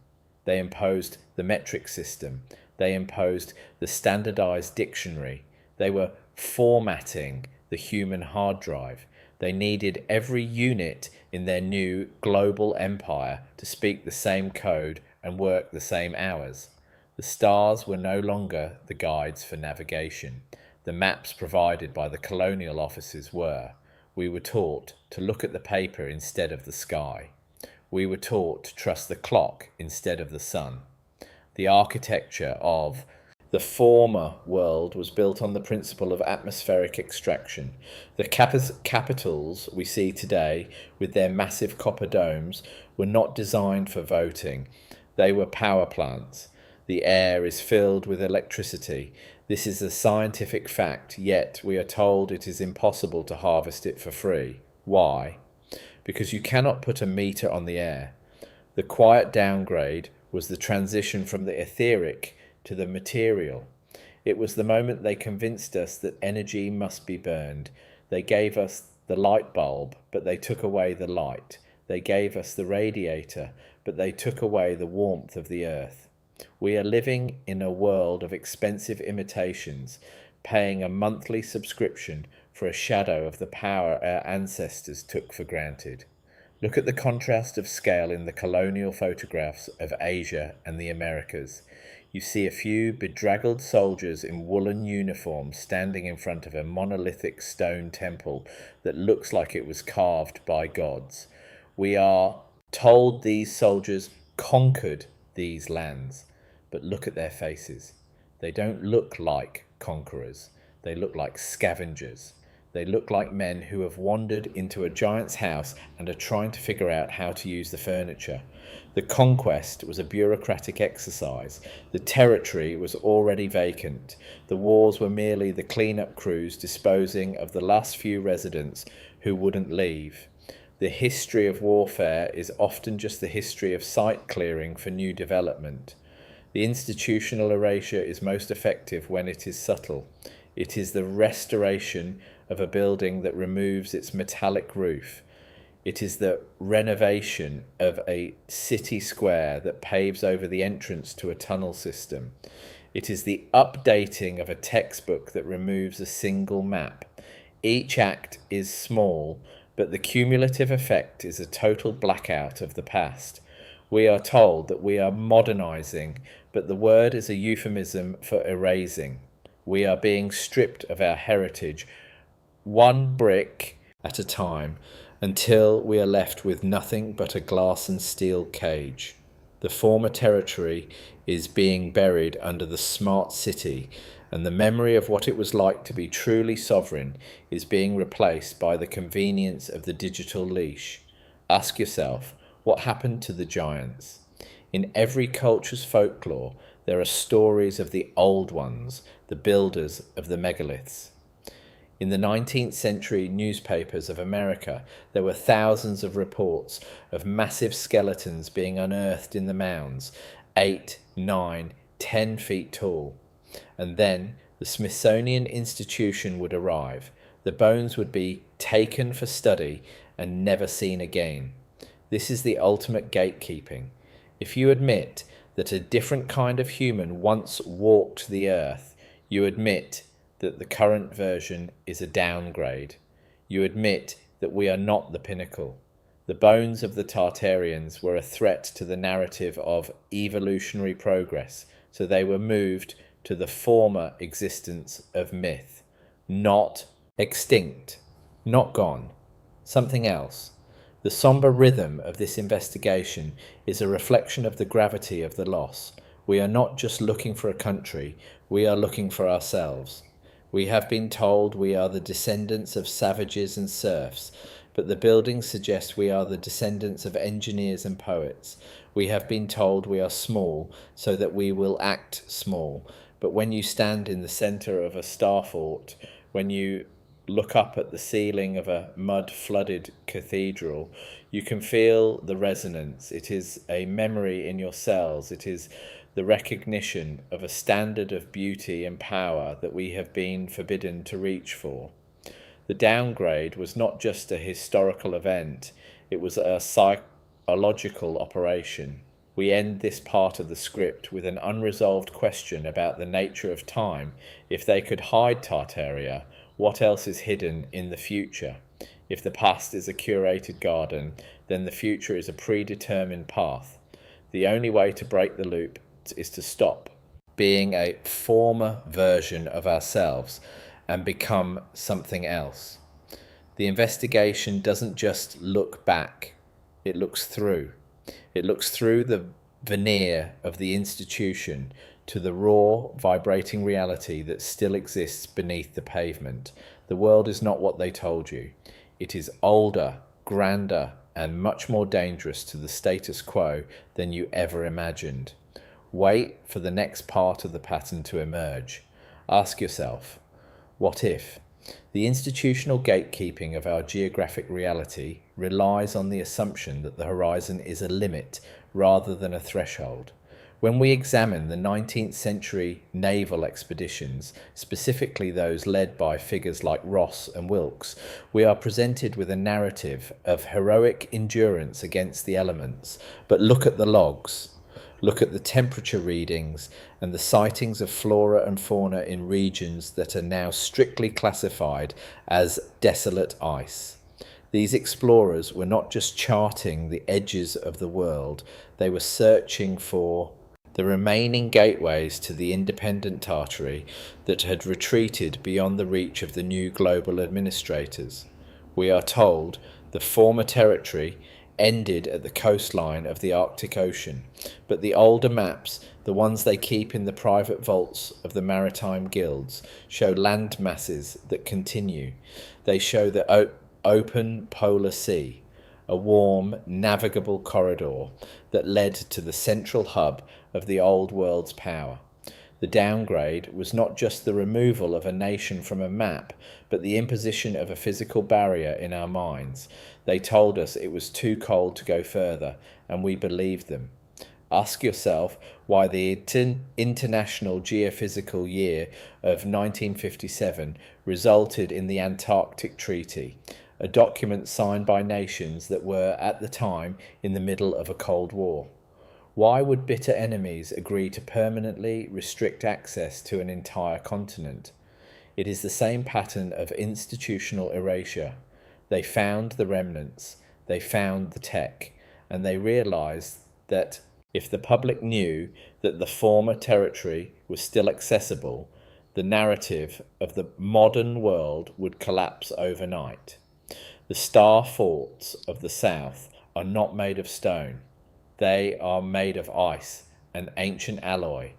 They imposed the metric system. They imposed the standardized dictionary. They were formatting the human hard drive. They needed every unit in their new global empire to speak the same code and work the same hours. The stars were no longer the guides for navigation. The maps provided by the colonial officers were. We were taught to look at the paper instead of the sky. We were taught to trust the clock instead of the sun. The architecture of the former world was built on the principle of atmospheric extraction. The capitals we see today, with their massive copper domes, were not designed for voting. They were power plants. The air is filled with electricity. This is a scientific fact, yet we are told it is impossible to harvest it for free. Why? Because you cannot put a meter on the air. The quiet downgrade was the transition from the etheric to the material. It was the moment they convinced us that energy must be burned. They gave us the light bulb, but they took away the light. They gave us the radiator, but they took away the warmth of the earth. We are living in a world of expensive imitations, paying a monthly subscription for a shadow of the power our ancestors took for granted. Look at the contrast of scale in the colonial photographs of Asia and the Americas. You see a few bedraggled soldiers in woolen uniforms standing in front of a monolithic stone temple that looks like it was carved by gods. We are told these soldiers conquered these lands, but look at their faces. They don't look like conquerors. They look like scavengers. They look like men who have wandered into a giant's house and are trying to figure out how to use the furniture. The conquest was a bureaucratic exercise. The territory was already vacant. The wars were merely the clean-up crews disposing of the last few residents who wouldn't leave. The history of warfare is often just the history of site clearing for new development. The institutional erasure is most effective when it is subtle. It is the restoration of a building that removes its metallic roof. It is the renovation of a city square that paves over the entrance to a tunnel system. It is the updating of a textbook that removes a single map. Each act is small, but the cumulative effect is a total blackout of the past. We are told that we are modernizing, but the word is a euphemism for erasing. We are being stripped of our heritage, one brick at a time, until we are left with nothing but a glass and steel cage. The former territory is being buried under the smart city, and the memory of what it was like to be truly sovereign is being replaced by the convenience of the digital leash. Ask yourself, what happened to the giants? In every culture's folklore, there are stories of the old ones, the builders of the megaliths. In the 19th century newspapers of America, there were thousands of reports of massive skeletons being unearthed in the mounds, 8, 9, 10 feet tall. And then the Smithsonian Institution would arrive. The bones would be taken for study and never seen again. This is the ultimate gatekeeping. If you admit that a different kind of human once walked the earth, you admit that the current version is a downgrade. You admit that we are not the pinnacle. The bones of the Tartarians were a threat to the narrative of evolutionary progress, so they were moved to the former existence of myth, not extinct, not gone, something else. The sombre rhythm of this investigation is a reflection of the gravity of the loss. We are not just looking for a country, we are looking for ourselves. We have been told we are the descendants of savages and serfs, but the buildings suggest we are the descendants of engineers and poets. We have been told we are small, so that we will act small. But when you stand in the centre of a star fort, when you look up at the ceiling of a mud-flooded cathedral, you can feel the resonance. It is a memory in your cells. It is the recognition of a standard of beauty and power that we have been forbidden to reach for. The downgrade was not just a historical event, it was a psychological operation. We end this part of the script with an unresolved question about the nature of time. If they could hide Tartaria, what else is hidden in the future? If the past is a curated garden, then the future is a predetermined path. The only way to break the loop is to stop being a former version of ourselves and become something else. The investigation doesn't just look back, it looks through. It looks through the veneer of the institution to the raw, vibrating reality that still exists beneath the pavement. The world is not what they told you. It is older, grander, and much more dangerous to the status quo than you ever imagined. Wait for the next part of the pattern to emerge. Ask yourself, what if? The institutional gatekeeping of our geographic reality relies on the assumption that the horizon is a limit rather than a threshold. When we examine the 19th century naval expeditions, specifically those led by figures like Ross and Wilkes, we are presented with a narrative of heroic endurance against the elements. But look at the logs. Look at the temperature readings and the sightings of flora and fauna in regions that are now strictly classified as desolate ice. These explorers were not just charting the edges of the world, they were searching for the remaining gateways to the independent Tartary that had retreated beyond the reach of the new global administrators. We are told the former territory ended at the coastline of the Arctic Ocean, but the older maps, the ones they keep in the private vaults of the maritime guilds, show land masses that continue. They show the open polar sea, a warm, navigable corridor that led to the central hub of the old world's power. The downgrade was not just the removal of a nation from a map, but the imposition of a physical barrier in our minds. They told us it was too cold to go further, and we believed them. Ask yourself why the International Geophysical Year of 1957 resulted in the Antarctic Treaty, a document signed by nations that were, at the time, in the middle of a Cold War. Why would bitter enemies agree to permanently restrict access to an entire continent? It is the same pattern of institutional erasure. They found the remnants, they found the tech, and they realized that if the public knew that the former territory was still accessible, the narrative of the modern world would collapse overnight. The star forts of the South are not made of stone. They are made of ice, an ancient alloy,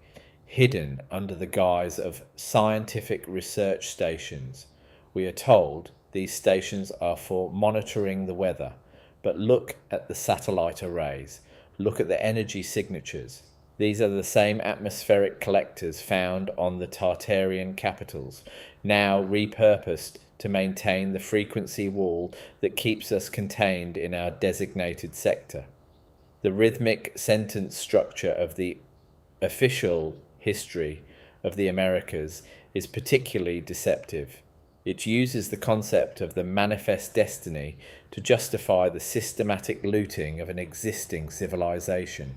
hidden under the guise of scientific research stations. We are told these stations are for monitoring the weather, but look at the satellite arrays. Look at the energy signatures. These are the same atmospheric collectors found on the Tartarian capitals, now repurposed to maintain the frequency wall that keeps us contained in our designated sector. The rhythmic sentence structure of the official history of the Americas is particularly deceptive. It uses the concept of the manifest destiny to justify the systematic looting of an existing civilization.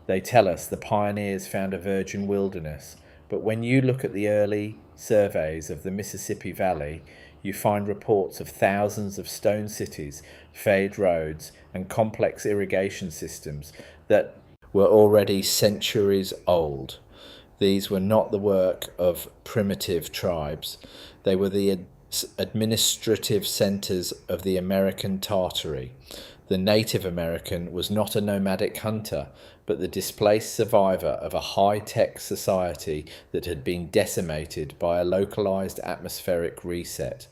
They tell us the pioneers found a virgin wilderness, but when you look at the early surveys of the Mississippi Valley, you find reports of thousands of stone cities, paved roads, and complex irrigation systems that were already centuries old. These were not the work of primitive tribes. They were the administrative centers of the American Tartary. The Native American was not a nomadic hunter, but the displaced survivor of a high-tech society that had been decimated by a localized atmospheric reset.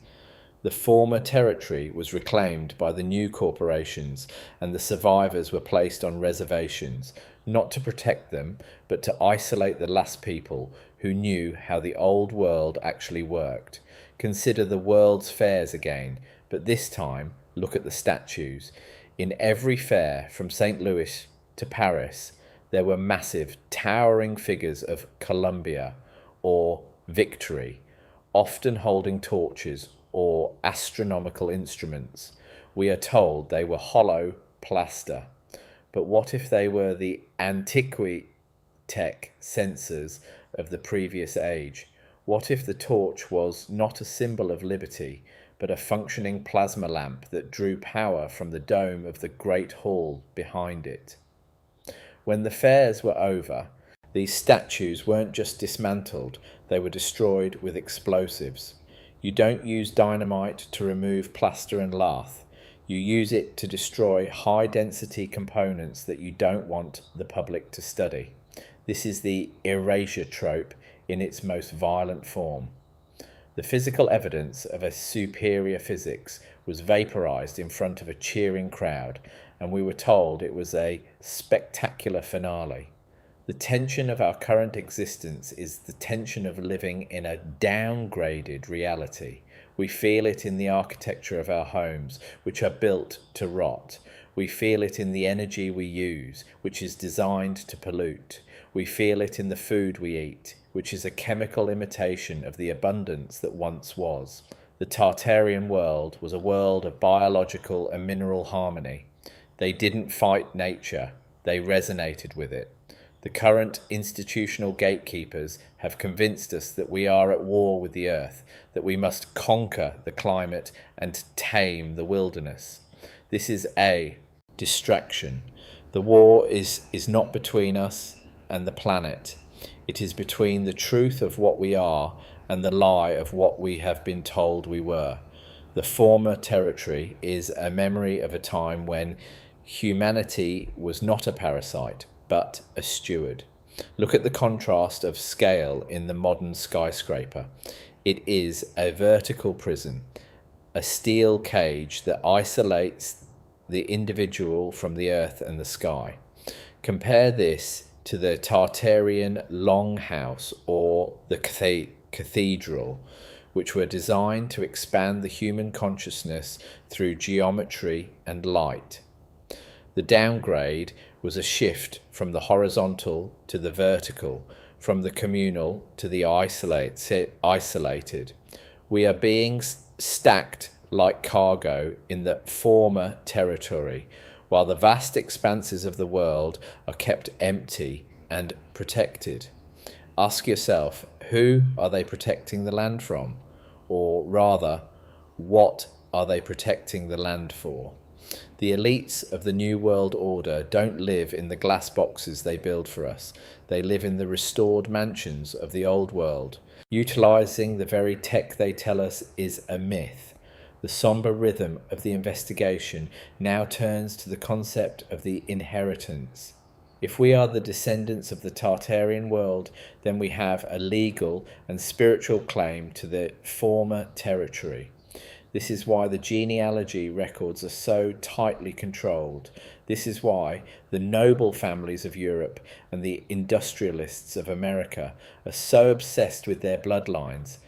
The former territory was reclaimed by the new corporations, and the survivors were placed on reservations, not to protect them, but to isolate the last people who knew how the old world actually worked. Consider the World's Fairs again, but this time look at the statues. In every fair, from St. Louis to Paris, there were massive, towering figures of Columbia or Victory, often holding torches or astronomical instruments. We are told they were hollow plaster. But what if they were the antiquitech sensors of the previous age? What if the torch was not a symbol of liberty, but a functioning plasma lamp that drew power from the dome of the great hall behind it? When the fairs were over, these statues weren't just dismantled, they were destroyed with explosives. You don't use dynamite to remove plaster and lath. You use it to destroy high-density components that you don't want the public to study. This is the erasure trope in its most violent form. The physical evidence of a superior physics was vaporized in front of a cheering crowd, and we were told it was a spectacular finale. The tension of our current existence is the tension of living in a downgraded reality. We feel it in the architecture of our homes, which are built to rot. We feel it in the energy we use, which is designed to pollute. We feel it in the food we eat, which is a chemical imitation of the abundance that once was. The Tartarian world was a world of biological and mineral harmony. They didn't fight nature, they resonated with it. The current institutional gatekeepers have convinced us that we are at war with the earth, that we must conquer the climate and tame the wilderness. This is a distraction. The war is not between us and the planet. It is between the truth of what we are and the lie of what we have been told we were. The former territory is a memory of a time when humanity was not a parasite, but a steward. Look at the contrast of scale in the modern skyscraper. It is a vertical prison, a steel cage that isolates the individual from the earth and the sky. Compare this to the Tartarian longhouse or the cathedral, which were designed to expand the human consciousness through geometry and light. The downgrade was a shift from the horizontal to the vertical, from the communal to the isolated. We are being stacked like cargo in the former territory, while the vast expanses of the world are kept empty and protected. Ask yourself, who are they protecting the land from? Or rather, what are they protecting the land for? The elites of the New World Order don't live in the glass boxes they build for us. They live in the restored mansions of the old world, utilizing the very tech they tell us is a myth. The somber rhythm of the investigation now turns to the concept of the inheritance. If we are the descendants of the Tartarian world, then we have a legal and spiritual claim to the former territory. This is why the genealogy records are so tightly controlled. This is why the noble families of Europe and the industrialists of America are so obsessed with their bloodlines.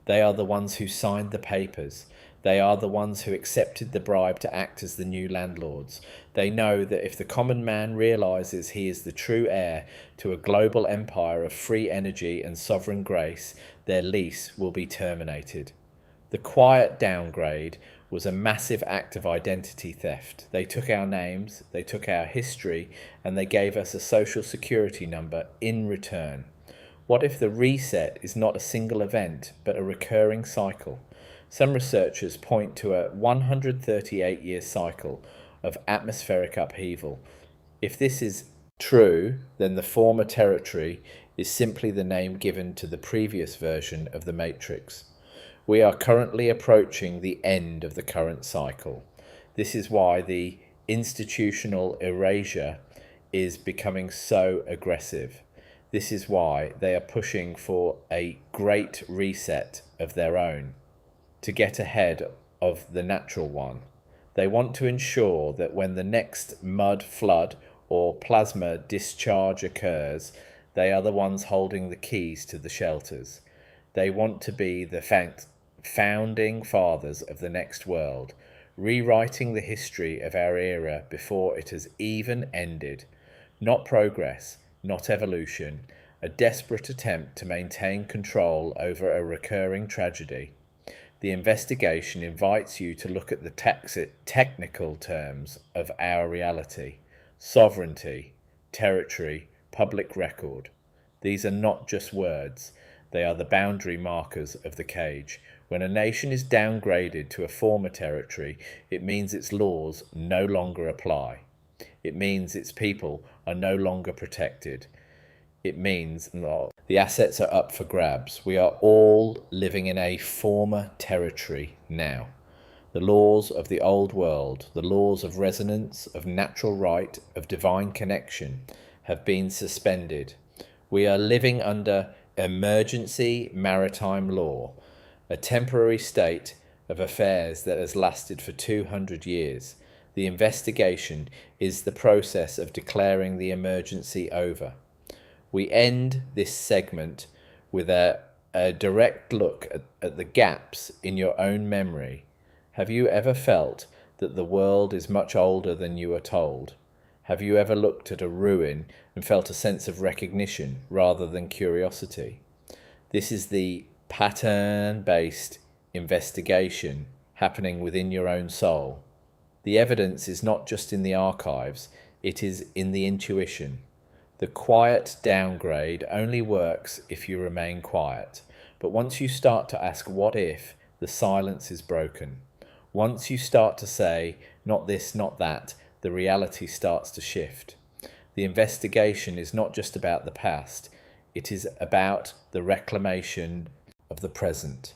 They are the ones who signed the papers. They are the ones who accepted the bribe to act as the new landlords. They know that if the common man realizes he is the true heir to a global empire of free energy and sovereign grace, their lease will be terminated. The quiet downgrade was a massive act of identity theft. They took our names, they took our history, and they gave us a social security number in return. What if the reset is not a single event, but a recurring cycle? Some researchers point to a 138-year cycle of atmospheric upheaval. If this is true, then the former territory is simply the name given to the previous version of the matrix. We are currently approaching the end of the current cycle. This is why the institutional erasure is becoming so aggressive. This is why they are pushing for a great reset of their own to get ahead of the natural one. They want to ensure that when the next mud flood or plasma discharge occurs, they are the ones holding the keys to the shelters. They want to be the founding fathers of the next world, rewriting the history of our era before it has even ended. Not progress, not evolution, a desperate attempt to maintain control over a recurring tragedy. The investigation invites you to look at the technical terms of our reality: sovereignty, territory, public record. These are not just words, they are the boundary markers of the cage. When a nation is downgraded to a former territory, it means its laws no longer apply. It means its people are no longer protected. It means the assets are up for grabs. We are all living in a former territory now. The laws of the old world, the laws of resonance, of natural right, of divine connection, have been suspended. We are living under emergency maritime law, a temporary state of affairs that has lasted for 200 years. The investigation is the process of declaring the emergency over. We end this segment with a direct look at the gaps in your own memory. Have you ever felt that the world is much older than you are told? Have you ever looked at a ruin and felt a sense of recognition rather than curiosity? This is the pattern-based investigation happening within your own soul. The evidence is not just in the archives, it is in the intuition. The quiet downgrade only works if you remain quiet. But once you start to ask what if, the silence is broken. Once you start to say, not this, not that, the reality starts to shift. The investigation is not just about the past, it is about the reclamation of the present.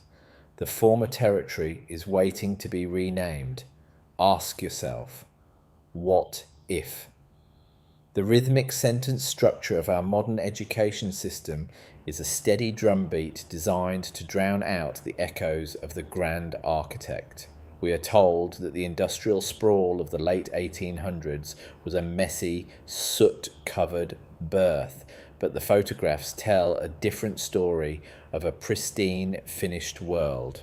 The former territory is waiting to be renamed. Ask yourself, what if? The rhythmic sentence structure of our modern education system is a steady drumbeat designed to drown out the echoes of the grand architect. We are told that the industrial sprawl of the late 1800s was a messy, soot-covered birth, but the photographs tell a different story of a pristine, finished world.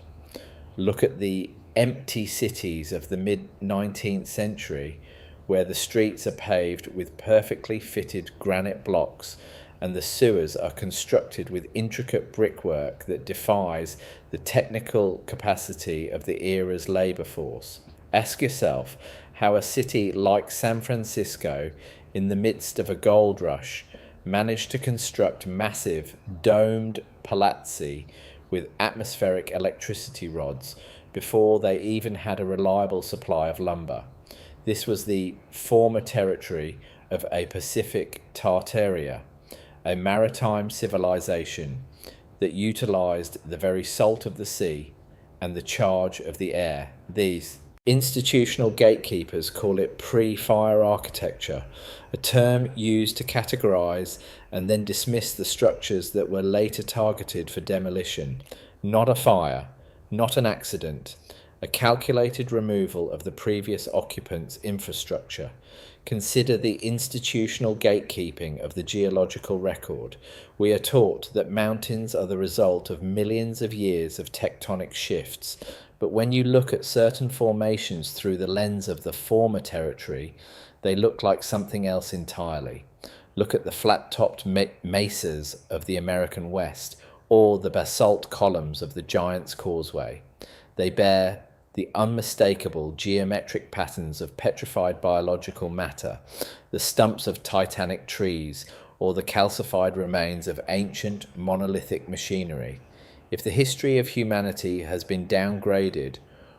Look at the empty cities of the mid-19th century, where the streets are paved with perfectly fitted granite blocks and the sewers are constructed with intricate brickwork that defies the technical capacity of the era's labour force. Ask yourself how a city like San Francisco, in the midst of a gold rush, managed to construct massive, domed palazzi with atmospheric electricity rods before they even had a reliable supply of lumber. This was the former territory of a Pacific Tartaria, a maritime civilization that utilized the very salt of the sea and the charge of the air. These institutional gatekeepers call it pre-fire architecture, a term used to categorize and then dismiss the structures that were later targeted for demolition. Not a fire, not an accident, a calculated removal of the previous occupant's infrastructure. Consider the institutional gatekeeping of the geological record. We are taught that mountains are the result of millions of years of tectonic shifts, but when you look at certain formations through the lens of the former territory, they look like something else entirely. Look at the flat-topped mesas of the American West, or the basalt columns of the Giant's Causeway. They bear the unmistakable geometric patterns of petrified biological matter, the stumps of titanic trees, or the calcified remains of ancient monolithic machinery. If the history of humanity has been downgraded,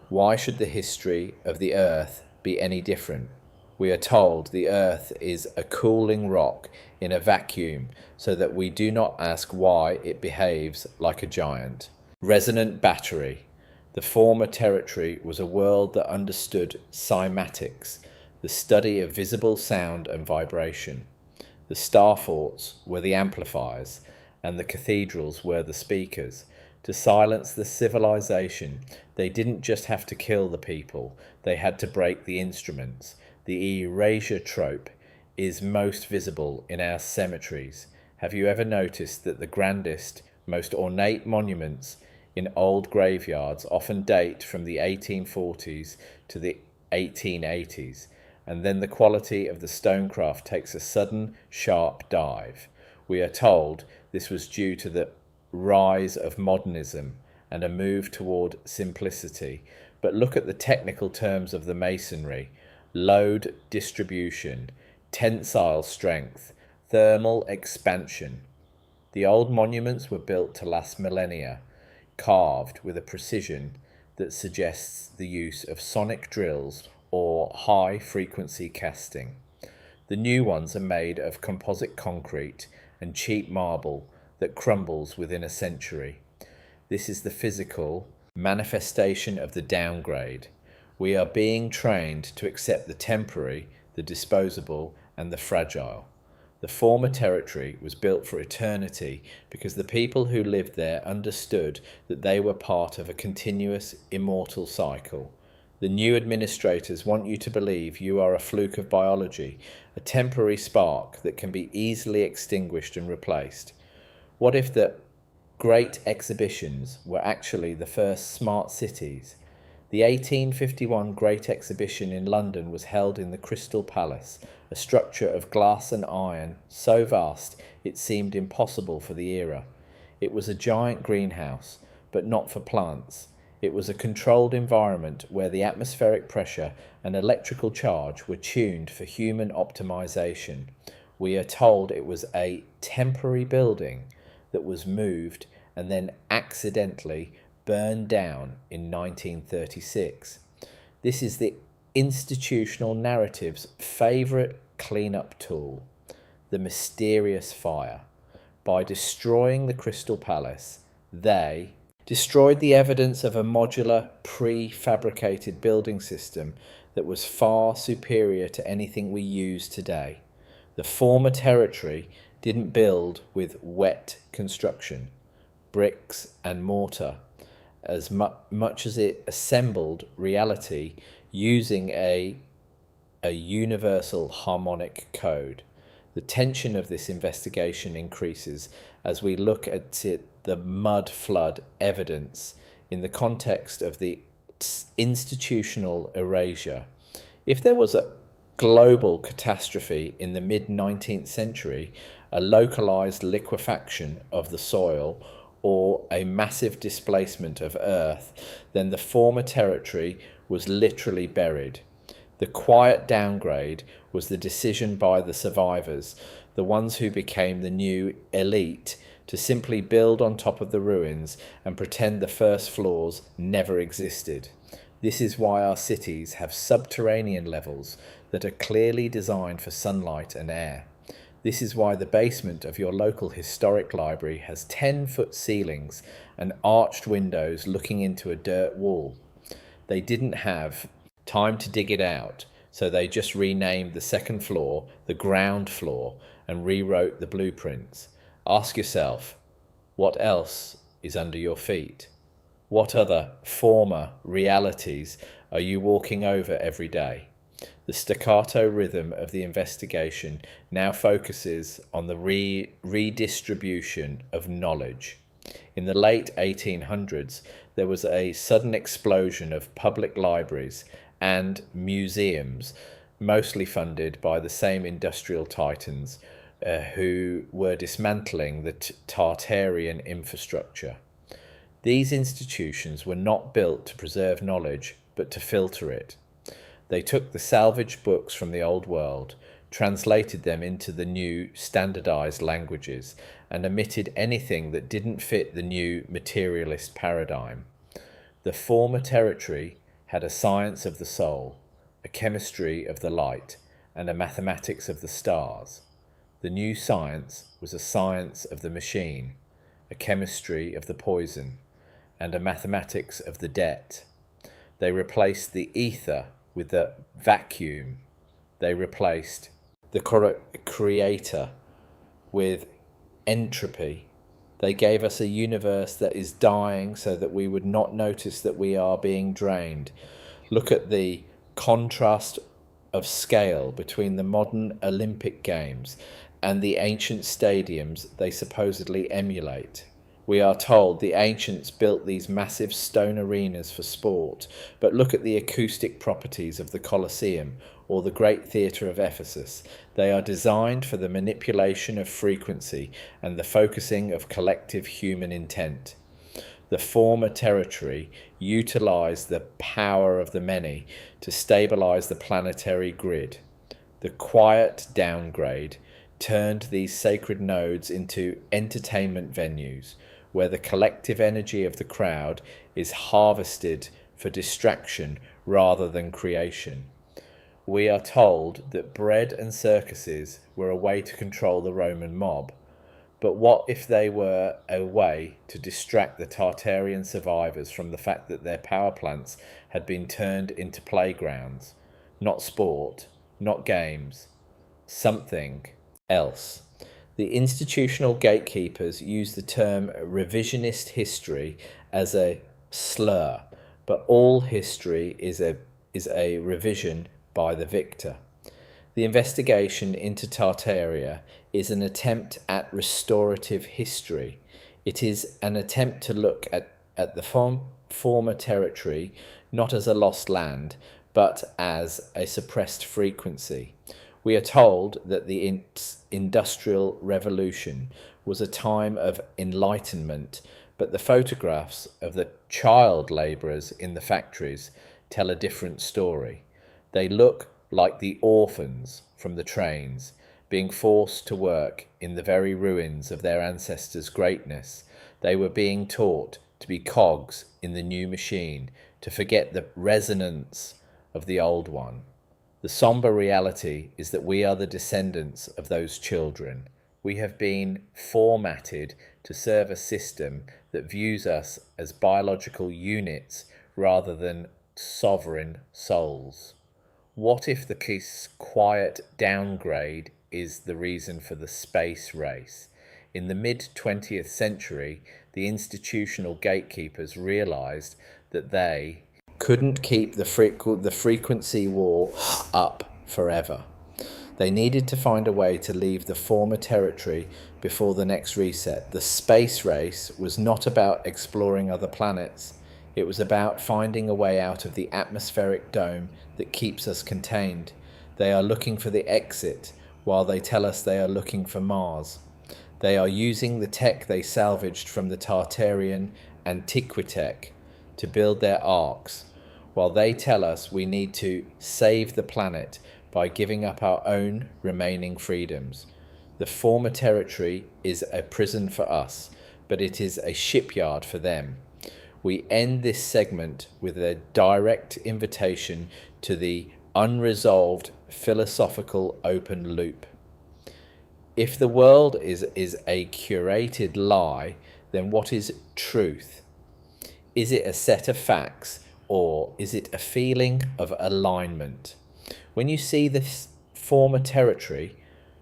why should the history of the Earth be any different? We are told the Earth is a cooling rock in a vacuum, so that we do not ask why it behaves like a giant. Resonant battery. The former territory was a world that understood cymatics, the study of visible sound and vibration. The star forts were the amplifiers, and the cathedrals were the speakers. To silence the civilization, they didn't just have to kill the people, they had to break the instruments. The erasure trope is most visible in our cemeteries. Have you ever noticed that the grandest, most ornate monuments in old graveyards often date from the 1840s to the 1880s, and then the quality of the stonecraft takes a sudden, sharp dive? We are told this was due to the rise of modernism and a move toward simplicity. But look at the technical terms of the masonry: load distribution, tensile strength, thermal expansion. The old monuments were built to last millennia, carved with a precision that suggests the use of sonic drills or high-frequency casting. The new ones are made of composite concrete and cheap marble that crumbles within a century. This is the physical manifestation of the downgrade. We are being trained to accept the temporary, the disposable, and the fragile. The former territory was built for eternity because the people who lived there understood that they were part of a continuous, immortal cycle. The new administrators want you to believe you are a fluke of biology, a temporary spark that can be easily extinguished and replaced. What if the great exhibitions were actually the first smart cities? The 1851 Great Exhibition in London was held in the Crystal Palace, a structure of glass and iron so vast it seemed impossible for the era. It was a giant greenhouse, but not for plants. It was a controlled environment where the atmospheric pressure and electrical charge were tuned for human optimization. We are told it was a temporary building that was moved and then accidentally burned down in 1936. This is the institutional narrative's favourite clean-up tool, the mysterious fire. By destroying the Crystal Palace, they destroyed the evidence of a modular, prefabricated building system that was far superior to anything we use today. The former territory didn't build with wet construction, bricks and mortar, as much as it assembled reality using a universal harmonic code. The tension of this investigation increases as we look at the mud flood evidence in the context of the institutional erasure. If there was a global catastrophe in the mid-19th century, a localized liquefaction of the soil, or a massive displacement of Earth, then the former territory was literally buried. The quiet downgrade was the decision by the survivors, the ones who became the new elite, to simply build on top of the ruins and pretend the first floors never existed. This is why our cities have subterranean levels that are clearly designed for sunlight and air. This is why the basement of your local historic library has 10-foot ceilings and arched windows looking into a dirt wall. They didn't have time to dig it out, so they just renamed the second floor the ground floor and rewrote the blueprints. Ask yourself, what else is under your feet? What other former realities are you walking over every day? The staccato rhythm of the investigation now focuses on the redistribution of knowledge. In the late 1800s, there was a sudden explosion of public libraries and museums, mostly funded by the same industrial titans who were dismantling the Tartarian infrastructure. These institutions were not built to preserve knowledge, but to filter it. They took the salvaged books from the old world, translated them into the new standardized languages, and omitted anything that didn't fit the new materialist paradigm. The former territory had a science of the soul, a chemistry of the light, and a mathematics of the stars. The new science was a science of the machine, a chemistry of the poison, and a mathematics of the debt. They replaced the ether with the vacuum. They replaced the creator with entropy. They gave us a universe that is dying so that we would not notice that we are being drained. Look at the contrast of scale between the modern Olympic Games and the ancient stadiums they supposedly emulate. We are told the ancients built these massive stone arenas for sport, but look at the acoustic properties of the Colosseum or the Great Theatre of Ephesus. They are designed for the manipulation of frequency and the focusing of collective human intent. The former territory utilized the power of the many to stabilize the planetary grid. The quiet downgrade turned these sacred nodes into entertainment venues, where the collective energy of the crowd is harvested for distraction rather than creation. We are told that bread and circuses were a way to control the Roman mob, but what if they were a way to distract the Tartarian survivors from the fact that their power plants had been turned into playgrounds? Not sport, not games, something else. The institutional gatekeepers use the term revisionist history as a slur, but all history is a revision by the victor. The investigation into Tartaria is an attempt at restorative history. It is an attempt to look at the former territory not as a lost land, but as a suppressed frequency. We are told that the Industrial Revolution was a time of enlightenment, but the photographs of the child labourers in the factories tell a different story. They look like the orphans from the trains, being forced to work in the very ruins of their ancestors' greatness. They were being taught to be cogs in the new machine, to forget the resonance of the old one. The somber reality is that we are the descendants of those children. We have been formatted to serve a system that views us as biological units rather than sovereign souls. What if the quiet downgrade is the reason for the space race? In the mid-20th century, the institutional gatekeepers realized that they couldn't keep the frequency war up forever. They needed to find a way to leave the former territory before the next reset. The space race was not about exploring other planets. It was about finding a way out of the atmospheric dome that keeps us contained. They are looking for the exit, while they tell us they are looking for Mars. They are using the tech they salvaged from the Tartarian Antiquitech to build their arcs, while they tell us we need to save the planet by giving up our own remaining freedoms. The former territory is a prison for us, but it is a shipyard for them. We end this segment with a direct invitation to the unresolved philosophical open loop. If the world is a curated lie, then what is truth? Is it a set of facts, or is it a feeling of alignment? When you see this former territory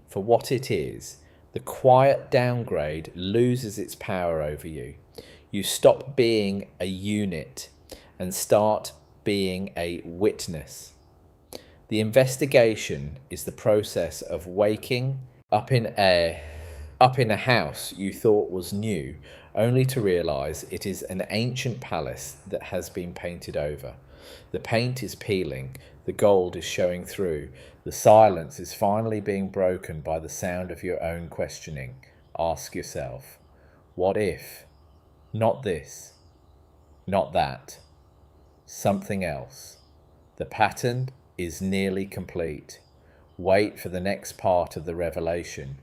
for what it is, the quiet downgrade loses its power over you. You stop being a unit and start being a witness. The investigation is the process of waking up in a house you thought was new, only to realize it is an ancient palace that has been painted over. The paint is peeling, the gold is showing through, the silence is finally being broken by the sound of your own questioning. Ask yourself, what if? Not this, not that, something else. The pattern is nearly complete. Wait for the next part of the revelation.